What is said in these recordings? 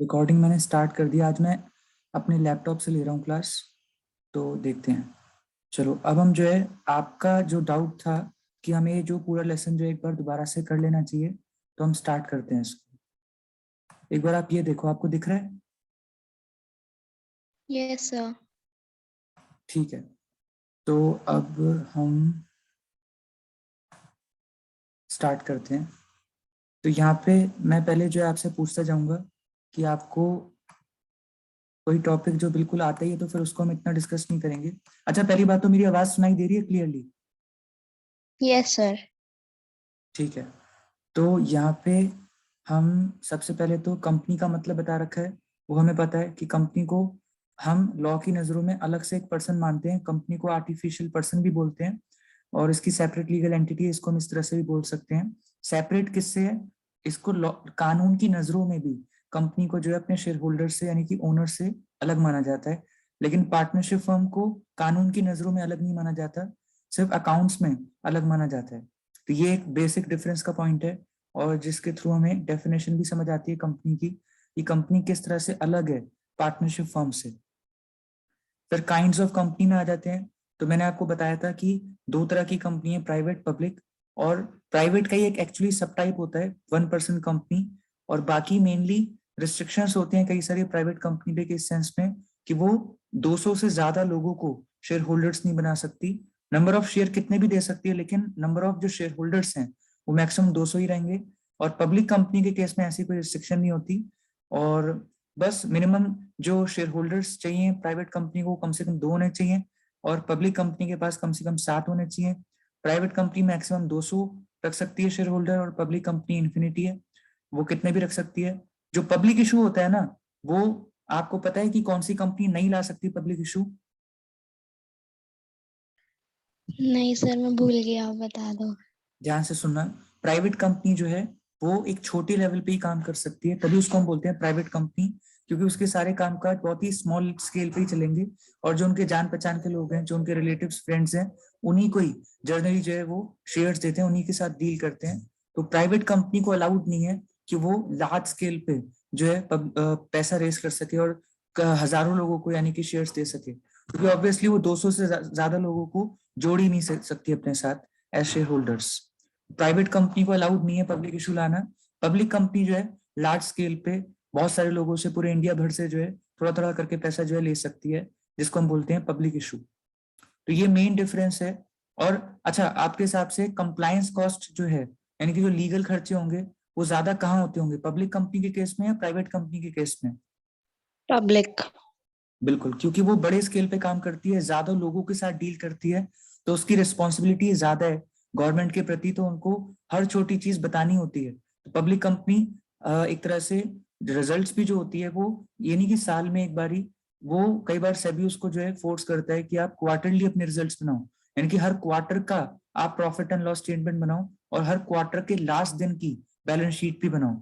Recording मैंने start कर दिया। आज मैं अपने लैपटॉप से ले रहा हूँ क्लास, तो देखते हैं। चलो, अब हम जो है, आपका जो डाउट था कि हमें ये जो पूरा लेसन जो है एक बार दोबारा से कर लेना चाहिए, तो हम स्टार्ट करते हैं इसको। एक बार आप ये देखो, आपको दिख रहा है? Yes sir. ठीक है, तो अब हम स्टार्ट करते हैं। तो यहाँ पे मैं पहले जो है आपसे पूछता जाऊंगा कि आपको कोई टॉपिक जो बिल्कुल आता ही है, तो फिर उसको हम इतना डिस्कस नहीं करेंगे। अच्छा, पहली बात तो मेरी आवाज सुनाई दे रही है क्लियरली? Yes sir. ठीक है, तो यहाँ पे हम सबसे पहले तो कंपनी का मतलब बता रखा है। वो हमें पता है कि कंपनी को हम लॉ की नज़रों में अलग से एक पर्सन मानते हैं। कंपनी को आर्टिफिशियल पर्सन भी बोलते हैं, और इसकी सेपरेट लीगल एंटिटी है, इसको हम इस तरह से भी बोल सकते हैं। सेपरेट किससे है? इसको कानून की नज़रों में भी कंपनी को जो है अपने शेयर होल्डर से यानी कि ओनर से अलग माना जाता है। लेकिन पार्टनरशिप फर्म को कानून की नज़रों में अलग नहीं माना जाता, सिर्फ अकाउंट्स में अलग माना जाता है। तो ये एक बेसिक डिफरेंस का पॉइंट है, और जिसके थ्रू हमें डेफिनेशन भी समझ आती है कंपनी की, कि कंपनी किस तरह से अलग है पार्टनरशिप फर्म से। फिर काइंड्स ऑफ कंपनी में आ जाते हैं। तो मैंने आपको बताया था कि दो तरह की कंपनी है, प्राइवेट पब्लिक। और प्राइवेट का ही एक एक्चुअली सब टाइप होता है, 1% कंपनी। और बाकी मेनली रिस्ट्रिक्शंस होते हैं कई सारी प्राइवेट कंपनी पे, इस सेंस में कि वो 200 से ज्यादा लोगों को शेयर होल्डर्स नहीं बना सकती। नंबर ऑफ शेयर कितने भी दे सकती है, लेकिन नंबर ऑफ जो शेयर होल्डर्स हैं वो मैक्सिमम 200 ही रहेंगे। और पब्लिक कंपनी के केस में ऐसी कोई रिस्ट्रिक्शन नहीं होती। और बस मिनिमम जो शेयर होल्डर्स चाहिए प्राइवेट कंपनी को, कम से कम 2 होने चाहिए, और पब्लिक कंपनी के पास कम से कम 7 होने चाहिए। प्राइवेट कंपनी मैक्सिमम 200 रख सकती है शेयर होल्डर, और पब्लिक कंपनी इन्फिनिटी है, वो कितने भी रख सकती है। जो पब्लिक इशू होता है ना, वो आपको पता है कि कौन सी कंपनी नहीं ला सकती पब्लिक इशू? नहीं सर, मैं भूल गया, आप बता दो। ध्यान से सुनना। प्राइवेट कंपनी जो है वो एक छोटे लेवल पे ही काम कर सकती है, तभी उसको हम बोलते हैं प्राइवेट कंपनी, क्योंकि उसके सारे कामकाज बहुत ही स्मॉल स्केल पे ही चलेंगे। और जो उनके जान पहचान के लोग हैं, जो उनके रिलेटिव्स फ्रेंड्स हैं, उन्हीं को ही जनरली जो है वो शेयर्स देते हैं, उन्हीं के साथ डील करते हैं। तो प्राइवेट कंपनी को अलाउड नहीं है कि वो लार्ज स्केल पे जो है पैसा रेस कर सके और हजारों लोगों को यानी कि शेयर्स दे सके, क्योंकि ऑब्वियसली वो 200 से ज्यादा लोगों को जोड़ ही नहीं सकती अपने साथ as shareholders. Private company को अलाउड नहीं है पब्लिक इशू लाना। पब्लिक कंपनी जो है लार्ज स्केल पे बहुत सारे लोगों से, पूरे इंडिया भर से जो है थोड़ा थोड़ा करके पैसा जो है ले सकती है, जिसको हम बोलते हैं पब्लिक इशू। तो ये मेन डिफरेंस है। और अच्छा, आपके हिसाब से कंप्लायंस कॉस्ट जो है, यानी कि जो लीगल खर्चे होंगे, वो ज्यादा कहाँ होते होंगे, पब्लिक कंपनी के केस में या प्राइवेट कंपनी के केस में? पब्लिक। बिल्कुल, क्योंकि वो बड़े स्केल पे काम करती है, ज्यादा लोगों के साथ डील करती है, तो उसकी रिस्पॉन्सिबिलिटी ज्यादा है गवर्नमेंट के प्रति, तो उनको हर छोटी चीज बतानी होती है। तो पब्लिक कंपनी एक तरह से रिजल्ट्स भी जो होती है वो ये नहीं कि साल में एक बारी, वो कई बार सेबी उसको जो है फोर्स करता है कि आप क्वार्टरली अपने रिजल्ट्स बनाओ, यानी कि हर क्वार्टर का आप प्रॉफिट एंड लॉस स्टेटमेंट बनाओ, और हर क्वार्टर के लास्ट दिन की बैलेंस शीट भी बनाओ।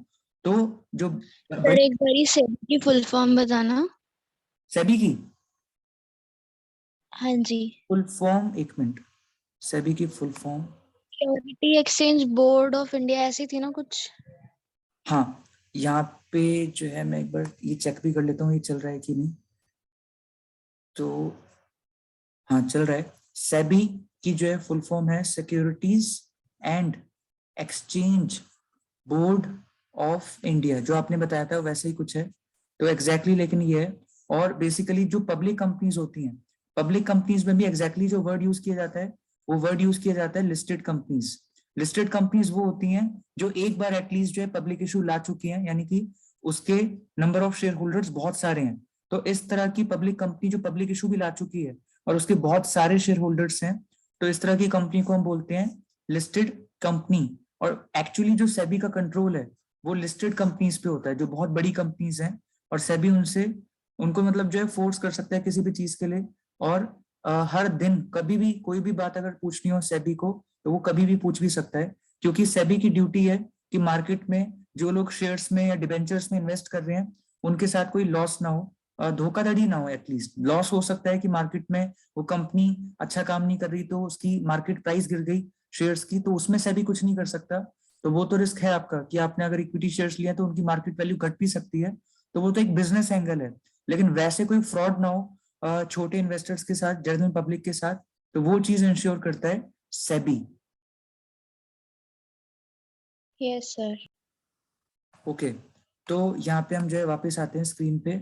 तो जो सर बड़ी एक बारी सेबी की फुल फॉर्म बताना। सेबी की हाँ जी। फुल फॉर्म, एक मिनट, सेबी की full form. Security exchange board of India ऐसी थी ना कुछ। हाँ, यहाँ पे जो है मैं एक बार ये चेक भी कर लेता हूँ ये चल रहा है कि नहीं। तो हाँ, चल रहा है। सेबी की जो है फुल फॉर्म है securities and exchange board of India, जो आपने बताया था वैसे ही कुछ है। तो एग्जैक्टली लेकिन ये है। और बेसिकली जो पब्लिक कंपनीज होती हैं, पब्लिक कंपनीज में भी एग्जैक्टली जो वर्ड यूज किया जाता है, वो वर्ड यूज किया जाता है लिस्टेड कंपनीज। लिस्टेड कंपनीज वो होती हैं जो एक बार एटलीस्ट जो है पब्लिक इशू ला चुकी हैं, यानी कि उसके नंबर ऑफ शेयर होल्डर्स बहुत सारे हैं। तो इस तरह की पब्लिक कंपनी जो पब्लिक इशू भी ला चुकी है और उसके बहुत सारे शेयर होल्डर्स हैं, तो इस तरह की कंपनी को हम बोलते हैं लिस्टेड कंपनी। और एक्चुअली जो सेबी का कंट्रोल है वो लिस्टेड कंपनीज पे होता है, जो बहुत बड़ी कंपनीज हैं, और सेबी उनसे उनको मतलब जो है फोर्स कर सकता है किसी भी चीज के लिए। और हर दिन कभी भी कोई भी बात अगर पूछनी हो सेबी को, तो वो कभी भी पूछ भी सकता है, क्योंकि सेबी की ड्यूटी है कि मार्केट में जो लोग शेयर्स में या डिबेंचर्स में इन्वेस्ट कर रहे हैं, उनके साथ कोई लॉस ना हो, धोखाधड़ी ना हो। एटलीस्ट लॉस हो सकता है कि मार्केट में वो कंपनी अच्छा काम नहीं कर रही, तो उसकी मार्केट प्राइस गिर गई शेयर्स की, तो उसमें सेबी कुछ नहीं कर सकता। तो वो तो रिस्क है आपका कि आपने अगर इक्विटी शेयर्स लिया तो उनकी मार्केट वैल्यू घट भी सकती है, तो वो तो एक बिजनेस एंगल है, लेकिन वैसे कोई फ्रॉड ना हो छोटे इन्वेस्टर्स के साथ, जनरल पब्लिक के साथ, तो वो चीज इंश्योर करता है सेबी। Yes sir. ओके, तो यहाँ पे हम जो है वापस आते हैं स्क्रीन पे।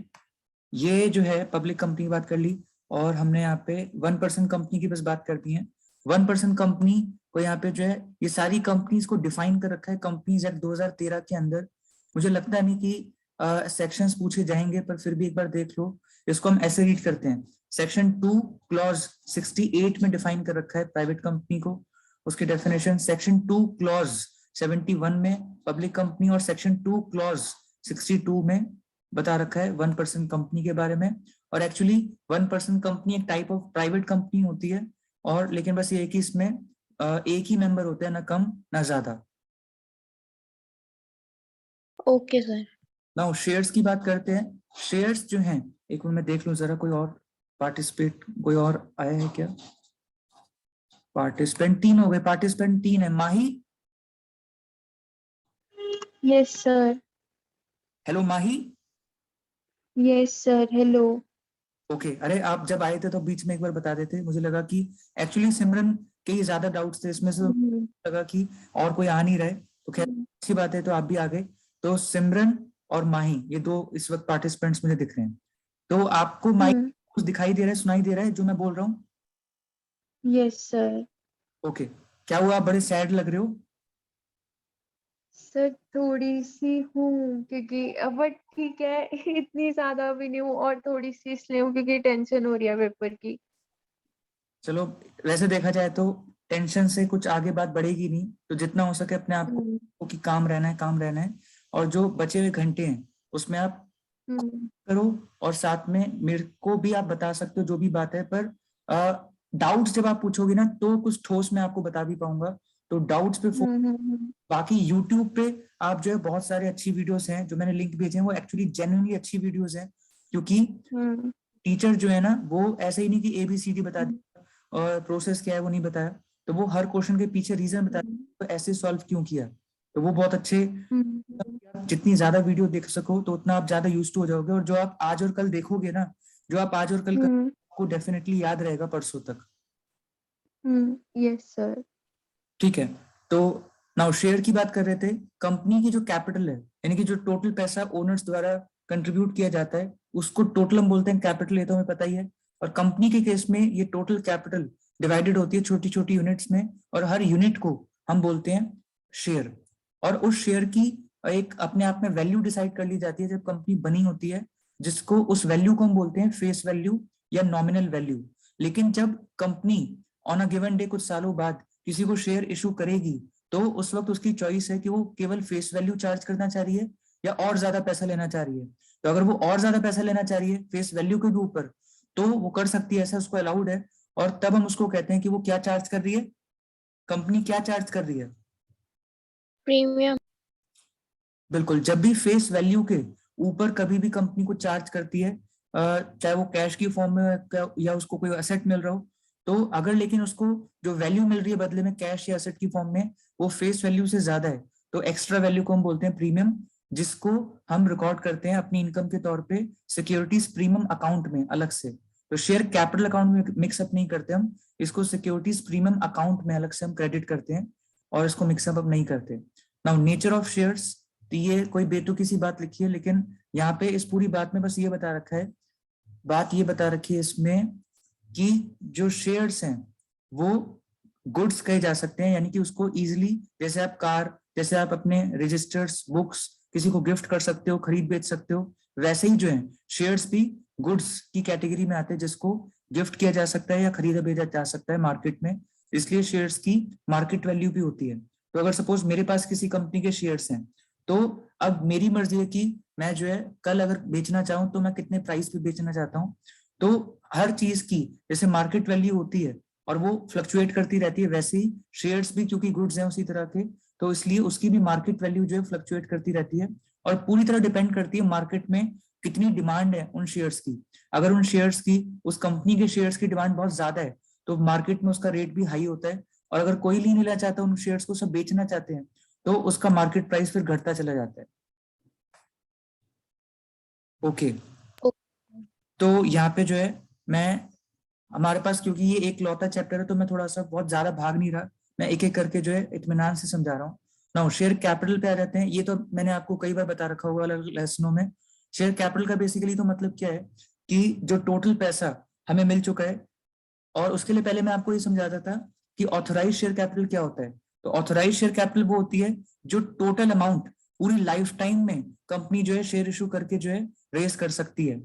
ये जो है पब्लिक कंपनी की बात कर ली, और हमने यहाँ पे 1% कंपनी की बस बात कर दी है। 1% कंपनी को यहाँ पे जो है ये सारी कंपनीज को डिफाइन कर रखा है कंपनीज एक्ट 2013 के अंदर। मुझे लगता नहीं कि सेक्शंस पूछे जाएंगे, पर फिर भी एक बार देख लो। इसको हम ऐसे रीड करते हैं, सेक्शन 2 क्लॉज 68 में डिफाइन कर रखा है प्राइवेट कंपनी को, उसकी डेफिनेशन। सेक्शन 2 क्लॉज 71 में पब्लिक कंपनी, और सेक्शन 2 क्लॉज 62 में बता रखा है 1% कंपनी के बारे में। और एक्चुअली 1% कंपनी एक टाइप ऑफ प्राइवेट कंपनी होती है, और लेकिन बस ये कि इसमें एक ही मेंबर होता है, ना कम ना ज्यादा। Okay sir. नाउ शेयर्स की बात करते हैं। शेयर्स जो हैं, एक मिनट में देख लूं जरा, कोई और पार्टिसिपेट, कोई और आया है क्या? पार्टिसिपेंट 3 हो गए, पार्टिसिपेंट 3 है। Mahi, yes sir. Hello Mahi. Yes sir, hello. Okay, अरे आप जब आए थे तो बीच में एक बार बता देते, मुझे लगा कि एक्चुअली सिमरन के ही ज्यादा डाउट्स थे इसमें से, लगा कि और कोई आ नहीं रहे, तो खैर अच्छी बात है, तो आप भी आ गए। तो सिमरन और माही, ये दो इस वक्त पार्टिसिपेंट्स मुझे दिख रहे हैं। तो आपको माइक कुछ दिखाई दे रहा है, सुनाई दे रहा है जो मैं बोल रहा हूँ? Yes sir. ओके, क्या हुआ, आप बड़े सैड लग रहे हो? सर थोड़ी सी हूँ, क्योंकि बट ठीक है इतनी ज्यादा भी नहीं हूँ, और थोड़ी सी इसलिए हूँ क्योंकि टेंशन हो रही है पेपर की। चलो, वैसे देखा जाए तो टेंशन से कुछ आगे बात बढ़ेगी नहीं, तो जितना हो सके अपने आप को कि काम रहना है, काम रहना है। और जो बचे हुए घंटे हैं उसमें आप करो, और साथ में मेरे को भी आप बता सकते हो जो भी बात है, पर डाउट्स जब आप पूछोगे ना तो कुछ ठोस मैं आपको बता भी पाऊंगा। तो डाउट्स पे बाकी यूट्यूब पे आप जो है बहुत सारे अच्छी वीडियोस हैं जो मैंने लिंक भेजे हैं, वो एक्चुअली जेन्युइनली अच्छी वीडियोस हैं, क्योंकि टीचर जो है ना वो ऐसे ही नहीं कि ABCD बता दिया और प्रोसेस क्या है वो नहीं बताया, तो वो हर क्वेश्चन के पीछे रीजन बताया, तो ऐसे सॉल्व क्यों किया। तो वो बहुत अच्छे, जितनी ज्यादा वीडियो देख सको तो उतना आप ज्यादा यूज टू हो जाओगे, और जो आप आज और कल देखोगे ना, जो आप आज और कल आपको डेफिनेटली याद रहेगा परसों तक। Yes sir. ठीक है, तो नाउ शेयर की बात कर रहे थे। कंपनी की जो कैपिटल है, यानी कि जो टोटल पैसा ओनर्स द्वारा कंट्रीब्यूट किया जाता है, उसको टोटल हम बोलते हैं कैपिटल, ये तो हमें पता ही है। और कंपनी के केस में ये टोटल कैपिटल डिवाइडेड होती है छोटी छोटी यूनिट्स में, और हर यूनिट को हम बोलते हैं शेयर। और उस शेयर की एक अपने आप में वैल्यू डिसाइड कर ली जाती है जब कंपनी बनी होती है, जिसको उस वैल्यू को हम बोलते हैं फेस वैल्यू या नॉमिनल वैल्यू। लेकिन जब company on a given day कुछ सालों बाद किसी को शेयर इशू करेगी, तो उस वक्त उसकी चॉइस है कि वो केवल फेस वैल्यू चार्ज करना चाह रही है या और ज्यादा पैसा लेना चाह रही है। तो अगर वो और ज्यादा पैसा लेना चाह रही है फेस वैल्यू के भी ऊपर, तो वो कर सकती है, ऐसा उसको अलाउड है। और तब हम उसको कहते हैं कि वो क्या चार्ज कर रही है, कंपनी क्या चार्ज कर रही है। प्रीमियम। बिल्कुल, जब भी फेस वैल्यू के ऊपर कभी भी कंपनी को चार्ज करती है, चाहे वो कैश की फॉर्म में या उसको कोई एसेट मिल रहा हो, तो अगर लेकिन उसको जो वैल्यू मिल रही है बदले में कैश या एसेट की फॉर्म में, वो फेस वैल्यू से ज्यादा है, तो एक्स्ट्रा वैल्यू को हम बोलते हैं प्रीमियम, जिसको हम रिकॉर्ड करते हैं अपनी इनकम के तौर पे सिक्योरिटीज प्रीमियम अकाउंट में अलग से। तो शेयर कैपिटल अकाउंट में मिक्सअप नहीं करते हम, इसको सिक्योरिटीज प्रीमियम अकाउंट में अलग से हम क्रेडिट करते हैं, और इसको मिक्सअप अब नहीं करते। नाउ नेचर ऑफ शेयर्स, तो ये कोई बेतुकी सी बात लिखी है, लेकिन यहाँ पे इस पूरी बात में बस ये बता रखा है, बात ये बता रखी है इसमें कि जो शेयर्स हैं वो गुड्स कहे जा सकते हैं, यानी कि उसको इजीली, जैसे आप कार, जैसे आप अपने रजिस्टर्स, बुक्स किसी को गिफ्ट कर सकते हो, खरीद बेच सकते हो, वैसे ही जो है शेयर्स भी गुड्स की कैटेगरी में आते हैं, जिसको गिफ्ट किया जा सकता है या खरीदा बेचा जा सकता है मार्केट में। इसलिए शेयर्स की मार्केट वैल्यू भी होती है। तो अगर सपोज मेरे पास किसी कंपनी के शेयर्स हैं, तो अब मेरी मर्जी है कि मैं जो है कल अगर बेचना चाहूं तो मैं कितने प्राइस पे बेचना चाहता हूं। तो हर चीज की जैसे मार्केट वैल्यू होती है और वो फ्लक्चुएट करती रहती है, वैसे ही शेयर्स भी क्योंकि गुड्स हैं उसी तरह के, तो इसलिए उसकी भी मार्केट वैल्यू जो है फ्लक्चुएट करती रहती है, और पूरी तरह डिपेंड करती है मार्केट में कितनी डिमांड है उन शेयर्स की। अगर उन शेयर्स की, उस कंपनी के शेयर्स की डिमांड बहुत ज्यादा है, तो मार्केट में उसका रेट भी हाई होता है। और अगर कोई नहीं लेना चाहता उन शेयर्स को, सब बेचना चाहते हैं, तो उसका मार्केट प्राइस फिर घटता चला जाता है। ओके, तो यहाँ पे जो है हमारे पास, क्योंकि ये एक लौता चैप्टर है तो मैं थोड़ा सा बहुत ज्यादा भाग नहीं रहा, मैं एक एक करके जो है इत्मीनान से समझा रहा हूँ। नाउ शेयर कैपिटल पे आ जाते हैं। ये तो मैंने आपको कई बार बता रखा होगा अलग लेसनों में। शेयर कैपिटल का बेसिकली तो मतलब क्या है कि जो टोटल पैसा हमें मिल चुका है, और उसके लिए पहले मैं आपको ये समझाता था कि ऑथोराइज शेयर कैपिटल क्या होता है। तो ऑथोराइज शेयर कैपिटल वो होती है जो टोटल अमाउंट पूरी लाइफ टाइम में कंपनी जो है शेयर इशू करके जो है रेस कर सकती है।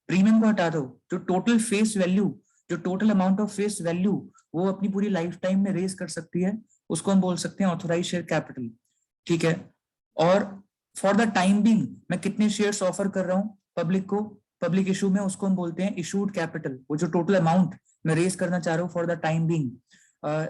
प्रीमियम को हटा दो, जो टोटल फेस वैल्यू, जो total amount of face value वो अपनी पूरी लाइफ टाइम में रेस कर सकती है, उसको हम बोल सकते हैं ऑथोराइज शेयर कैपिटल। ठीक है। और फॉर द टाइम बीइंग मैं कितने शेयर्स ऑफर कर रहा हूँ पब्लिक को, पब्लिक इशू में, उसको हम बोलते हैं इशूड कैपिटल। वो जो टोटल अमाउंट मैं रेस करना चाह रहा हूँ फॉर द टाइम बीइंग,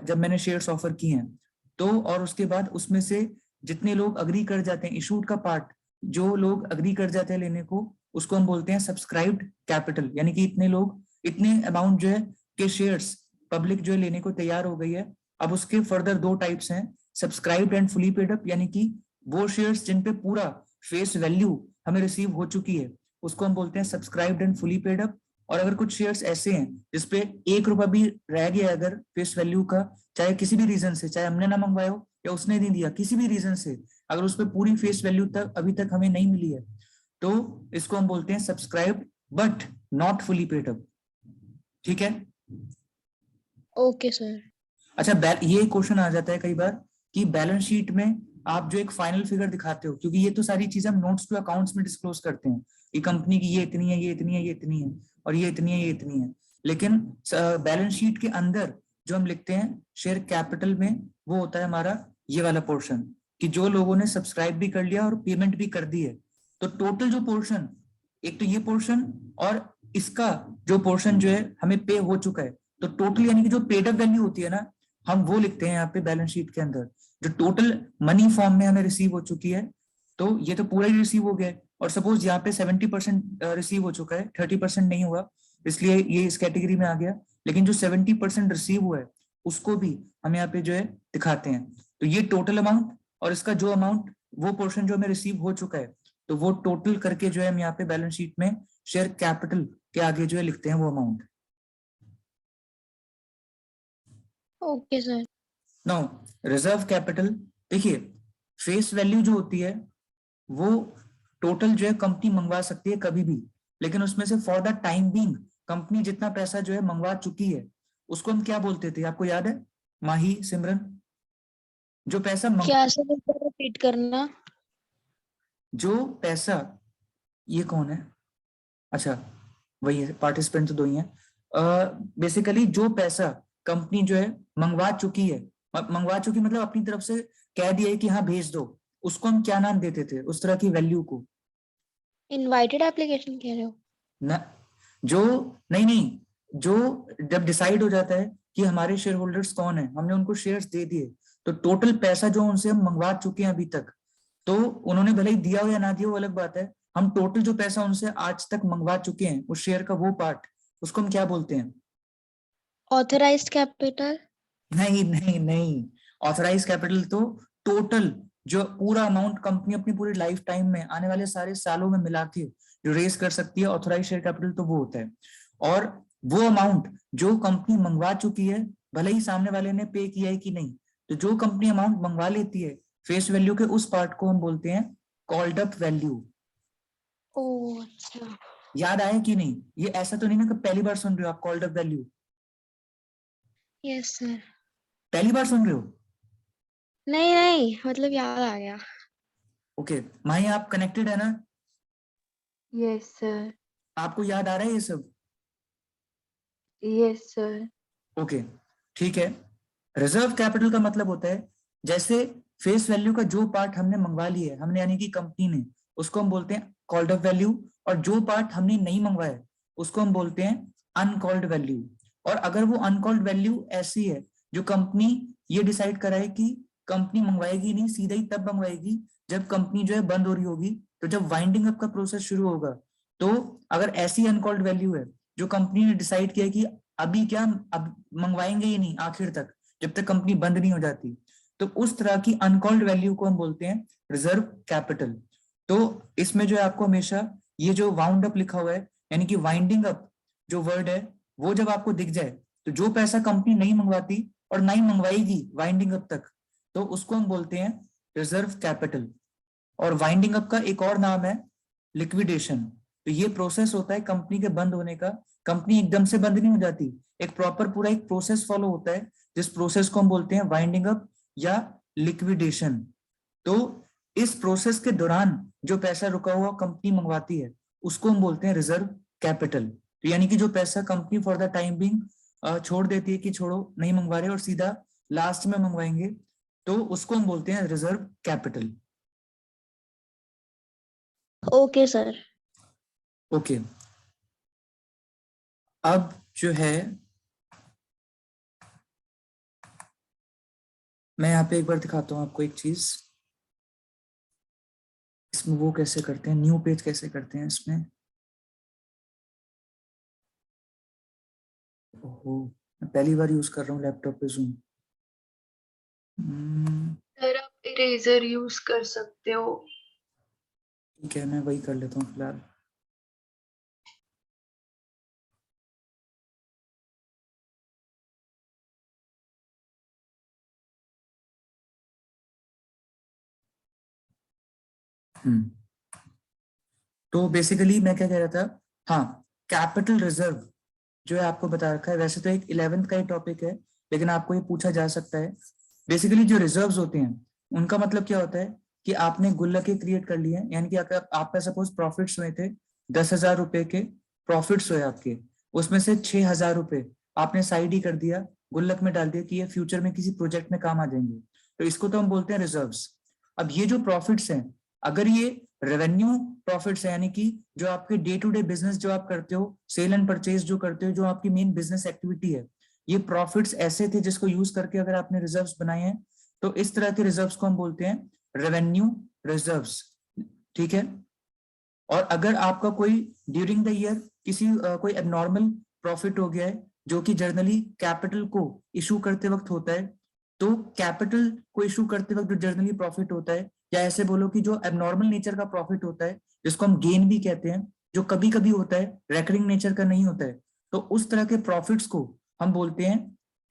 जब मैंने शेयर्स ऑफर किए हैं तो, और उसके बाद उसमें से जितने लोग अग्री कर जाते हैं, इशूड का पार्ट जो लोग अग्री कर जाते हैं लेने को, उसको हम बोलते हैं सब्सक्राइब्ड कैपिटल। यानी कि इतने लोग, इतने अमाउंट जो है के शेयर्स पब्लिक जो है लेने को तैयार हो गई है। अब उसके फर्दर दो टाइप्स हैं, subscribed and fully paid up, यानी कि वो शेयर्स जिन पे पूरा फेस वैल्यू हमें रिसीव हो चुकी है उसको हम बोलते हैं subscribed and fully paid up. और अगर कुछ शेयर्स ऐसे हैं जिसपे 1 रुपया भी रह गया अगर फेस वैल्यू का, चाहे किसी भी रीजन से, चाहे हमने ना मंगवाया हो या उसने नहीं दिया, किसी भी रीजन से अगर उस पर पूरी फेस वैल्यू तक अभी तक हमें नहीं मिली है, तो इसको हम बोलते हैं subscribed but not fully paid up. ठीक है। Okay sir. अच्छा, ये क्वेश्चन आ जाता है कई बार कि बैलेंस शीट में आप जो एक फाइनल फिगर दिखाते हो, क्योंकि ये तो सारी चीजें हम नोट्स टू अकाउंट्स में डिस्क्लोज करते हैं कि कंपनी की ये इतनी है, ये इतनी है, ये इतनी है, और ये इतनी है, ये इतनी है। लेकिन बैलेंस शीट के अंदर जो हम लिखते हैं शेयर कैपिटल में, वो होता है हमारा ये वाला पोर्शन, कि जो लोगों ने सब्सक्राइब भी कर लिया और पेमेंट भी कर दी है। तो टोटल जो पोर्शन, एक तो ये पोर्शन और इसका जो पोर्शन जो है हमें पे हो चुका है, तो टोटल यानी कि जो पेड अप वैल्यू होती है ना, हम वो लिखते हैं यहाँ पे बैलेंस शीट के अंदर, जो टोटल मनी फॉर्म में हमें रिसीव हो चुकी है। तो ये तो पूरा ही रिसीव हो गया है, और सपोज यहाँ पे 70% रिसीव हो चुका है, 30% नहीं हुआ, इसलिए ये इस कैटेगरी में आ गया। लेकिन जो 70% रिसीव हुआ है उसको भी हम यहाँ पे जो है दिखाते हैं। तो ये टोटल अमाउंट, और इसका जो अमाउंट, वो पोर्शन जो हमें रिसीव हो चुका है, तो वो टोटल करके जो है हम यहाँ पे बैलेंस शीट में शेयर कैपिटल के आगे जो है लिखते हैं वो amount. Okay sir. Now reserve capital, देखिए फेस वैल्यू जो होती है वो टोटल जो है कंपनी मंगवा सकती है कभी भी, लेकिन उसमें से for the time being company जितना पैसा जो है मंगवा चुकी है उसको हम क्या बोलते थे, आपको याद है माही, सिमरन? जो पैसा क्या सर, रिपीट करना। जो पैसा, ये कौन है? अच्छा, वही है, पार्टिसिपेंट तो दो ही हैं। बेसिकली जो पैसा कंपनी जो है मंगवा चुकी है, मंगवा चुकी मतलब अपनी तरफ से कह दिया है कि हाँ भेज दो, उसको हम क्या नाम देते थे उस तरह की वैल्यू को? इनवाइटेड एप्लीकेशन कह रहे हो? न, जो नहीं नहीं, जो जब डिसाइड हो जाता है कि हमारे शेयर होल्डर्स कौन है, हमने उनको शेयर्स दे दिए, तो टोटल पैसा जो उनसे हम मंगवा चुके हैं अभी तक, तो उन्होंने भले ही दिया हो या ना दिया हो अलग बात है, हम टोटल जो पैसा उनसे आज तक मंगवा चुके हैं उस शेयर का वो पार्ट, उसको हम क्या बोलते हैं? Authorised capital. नहीं नहीं नहीं, ऑथराइज कैपिटल तो टोटल जो पूरा अमाउंट कंपनी अपनी पूरी लाइफ टाइम में आने वाले सारे सालों में मिला के जो रेस कर सकती है, ऑथराइज शेयर कैपिटल तो वो होता है। और वो अमाउंट जो कंपनी मंगवा चुकी है, भले ही सामने वाले ने पे किया है कि नहीं, तो जो कंपनी अमाउंट मंगवा लेती है फेस वैल्यू के, उस पार्ट को हम बोलते हैं कॉल्ड अप वैल्यू। ओह अच्छा। याद आया कि नहीं? ये ऐसा तो नहीं ना कि पहली बार सुन रहे हो आप called up value? Yes sir. पहली बार सुन रहे हो? नहीं नहीं, मतलब याद आ गया। ओके, माही आप कनेक्टेड है ना? Yes sir. आपको याद आ रहा है ये सब? Yes sir. ओके, ठीक है। रिजर्व कैपिटल का मतलब होता है जैसे फेस वैल्यू का जो पार्ट हमने मंगवा लिया है, हमने यानी कि कंपनी ने, उसको हम बोलते हैं कॉल्ड अप वैल्यू, और जो पार्ट हमने नहीं मंगवाया उसको हम बोलते हैं अनकॉल्ड वैल्यू। और अगर वो अनकॉल्ड वैल्यू ऐसी है जो कंपनी ये डिसाइड कराए कि कंपनी मंगवाएगी नहीं, सीधा ही तब मंगवाएगी जब कंपनी जो है बंद हो रही होगी, तो जब वाइंडिंग अप का प्रोसेस शुरू होगा, तो अगर ऐसी अनकॉल्ड वैल्यू है जो कंपनी ने डिसाइड किया कि अभी क्या, अब मंगवाएंगे ही नहीं आखिर तक, जब तक कंपनी बंद नहीं हो जाती, तो उस तरह की अनकॉल्ड वैल्यू को हम बोलते हैं रिजर्व कैपिटल। तो इसमें जो है आपको हमेशा ये जो वाउंड अप लिखा हुआ है, यानी कि वाइंडिंग अप जो वर्ड है, वो जब आपको दिख जाए, तो जो पैसा कंपनी नहीं मंगवाती और नहीं मंगवाएगी वाइंडिंग अप तक, तो उसको हम बोलते हैं रिजर्व कैपिटल। और वाइंडिंग अप का एक और नाम है लिक्विडेशन। तो ये प्रोसेस होता है कंपनी के बंद होने का। कंपनी एकदम से बंद नहीं हो जाती, एक प्रॉपर पूरा एक प्रोसेस फॉलो होता है, जिस प्रोसेस को हम बोलते हैं वाइंडिंग अप या लिक्विडेशन। तो इस प्रोसेस के दौरान जो पैसा रुका हुआ कंपनी मंगवाती है, उसको हम बोलते हैं रिजर्व कैपिटल। तो यानी कि जो पैसा company for the time being छोड़ देती है कि छोड़ो नहीं मंगवा रहे और सीधा लास्ट में मंगवाएंगे, तो उसको हम बोलते हैं reserve capital. Okay sir. Okay, अब जो है मैं यहाँ पे एक बार दिखाता हूँ आपको एक चीज। इसमें वो कैसे करते हैं, न्यू पेज कैसे करते हैं इसमें। ओहो, मैं पहली बार यूज कर रहा हूँ लैपटॉप पे जूम। सर आप इरेजर यूज कर सकते हो। ठीक है, मैं वही कर लेता हूँ फिलहाल। तो बेसिकली मैं क्या कह रहा था, हाँ, कैपिटल रिजर्व जो है आपको बता रखा है। वैसे तो एक 11th का ही टॉपिक है, लेकिन आपको ये पूछा जा सकता है। बेसिकली जो रिजर्व्स होते हैं उनका मतलब क्या होता है कि आपने गुल्लकें क्रिएट कर लिए हैं, यानी कि अगर आपका सपोज प्रॉफिट्स हुए थे 10,000 रुपए के प्रॉफिट्स हुए आपके, उसमें से 6,000 रुपए आपने साइड ही कर दिया, गुल्लक में डाल दिया कि ये फ्यूचर में किसी प्रोजेक्ट में काम आ जाएंगे, तो इसको तो हम बोलते हैं रिजर्व्स। अब ये जो प्रॉफिट्स हैं, अगर ये रेवेन्यू प्रॉफिट्स है, यानी कि जो आपके डे टू डे बिजनेस जो आप करते हो, सेल एंड परचेज जो करते हो, जो आपकी मेन बिजनेस एक्टिविटी है, ये प्रॉफिट्स ऐसे थे जिसको यूज करके अगर आपने रिजर्व्स बनाए हैं, तो इस तरह के रिजर्व्स को हम बोलते हैं रेवेन्यू रिजर्व्स। ठीक है। और अगर आपका कोई ड्यूरिंग द ईयर किसी कोई एबनॉर्मल प्रॉफिट हो गया है, जो कि जर्नली कैपिटल को इशू करते वक्त होता है, तो कैपिटल को इशू करते वक्त जो जर्नली प्रॉफिट होता है, या ऐसे बोलो कि जो एबनॉर्मल नेचर का प्रॉफिट होता है, जिसको हम गेन भी कहते हैं, जो कभी कभी होता है, रेकरिंग नेचर का नहीं होता है, तो उस तरह के प्रॉफिट्स को हम बोलते हैं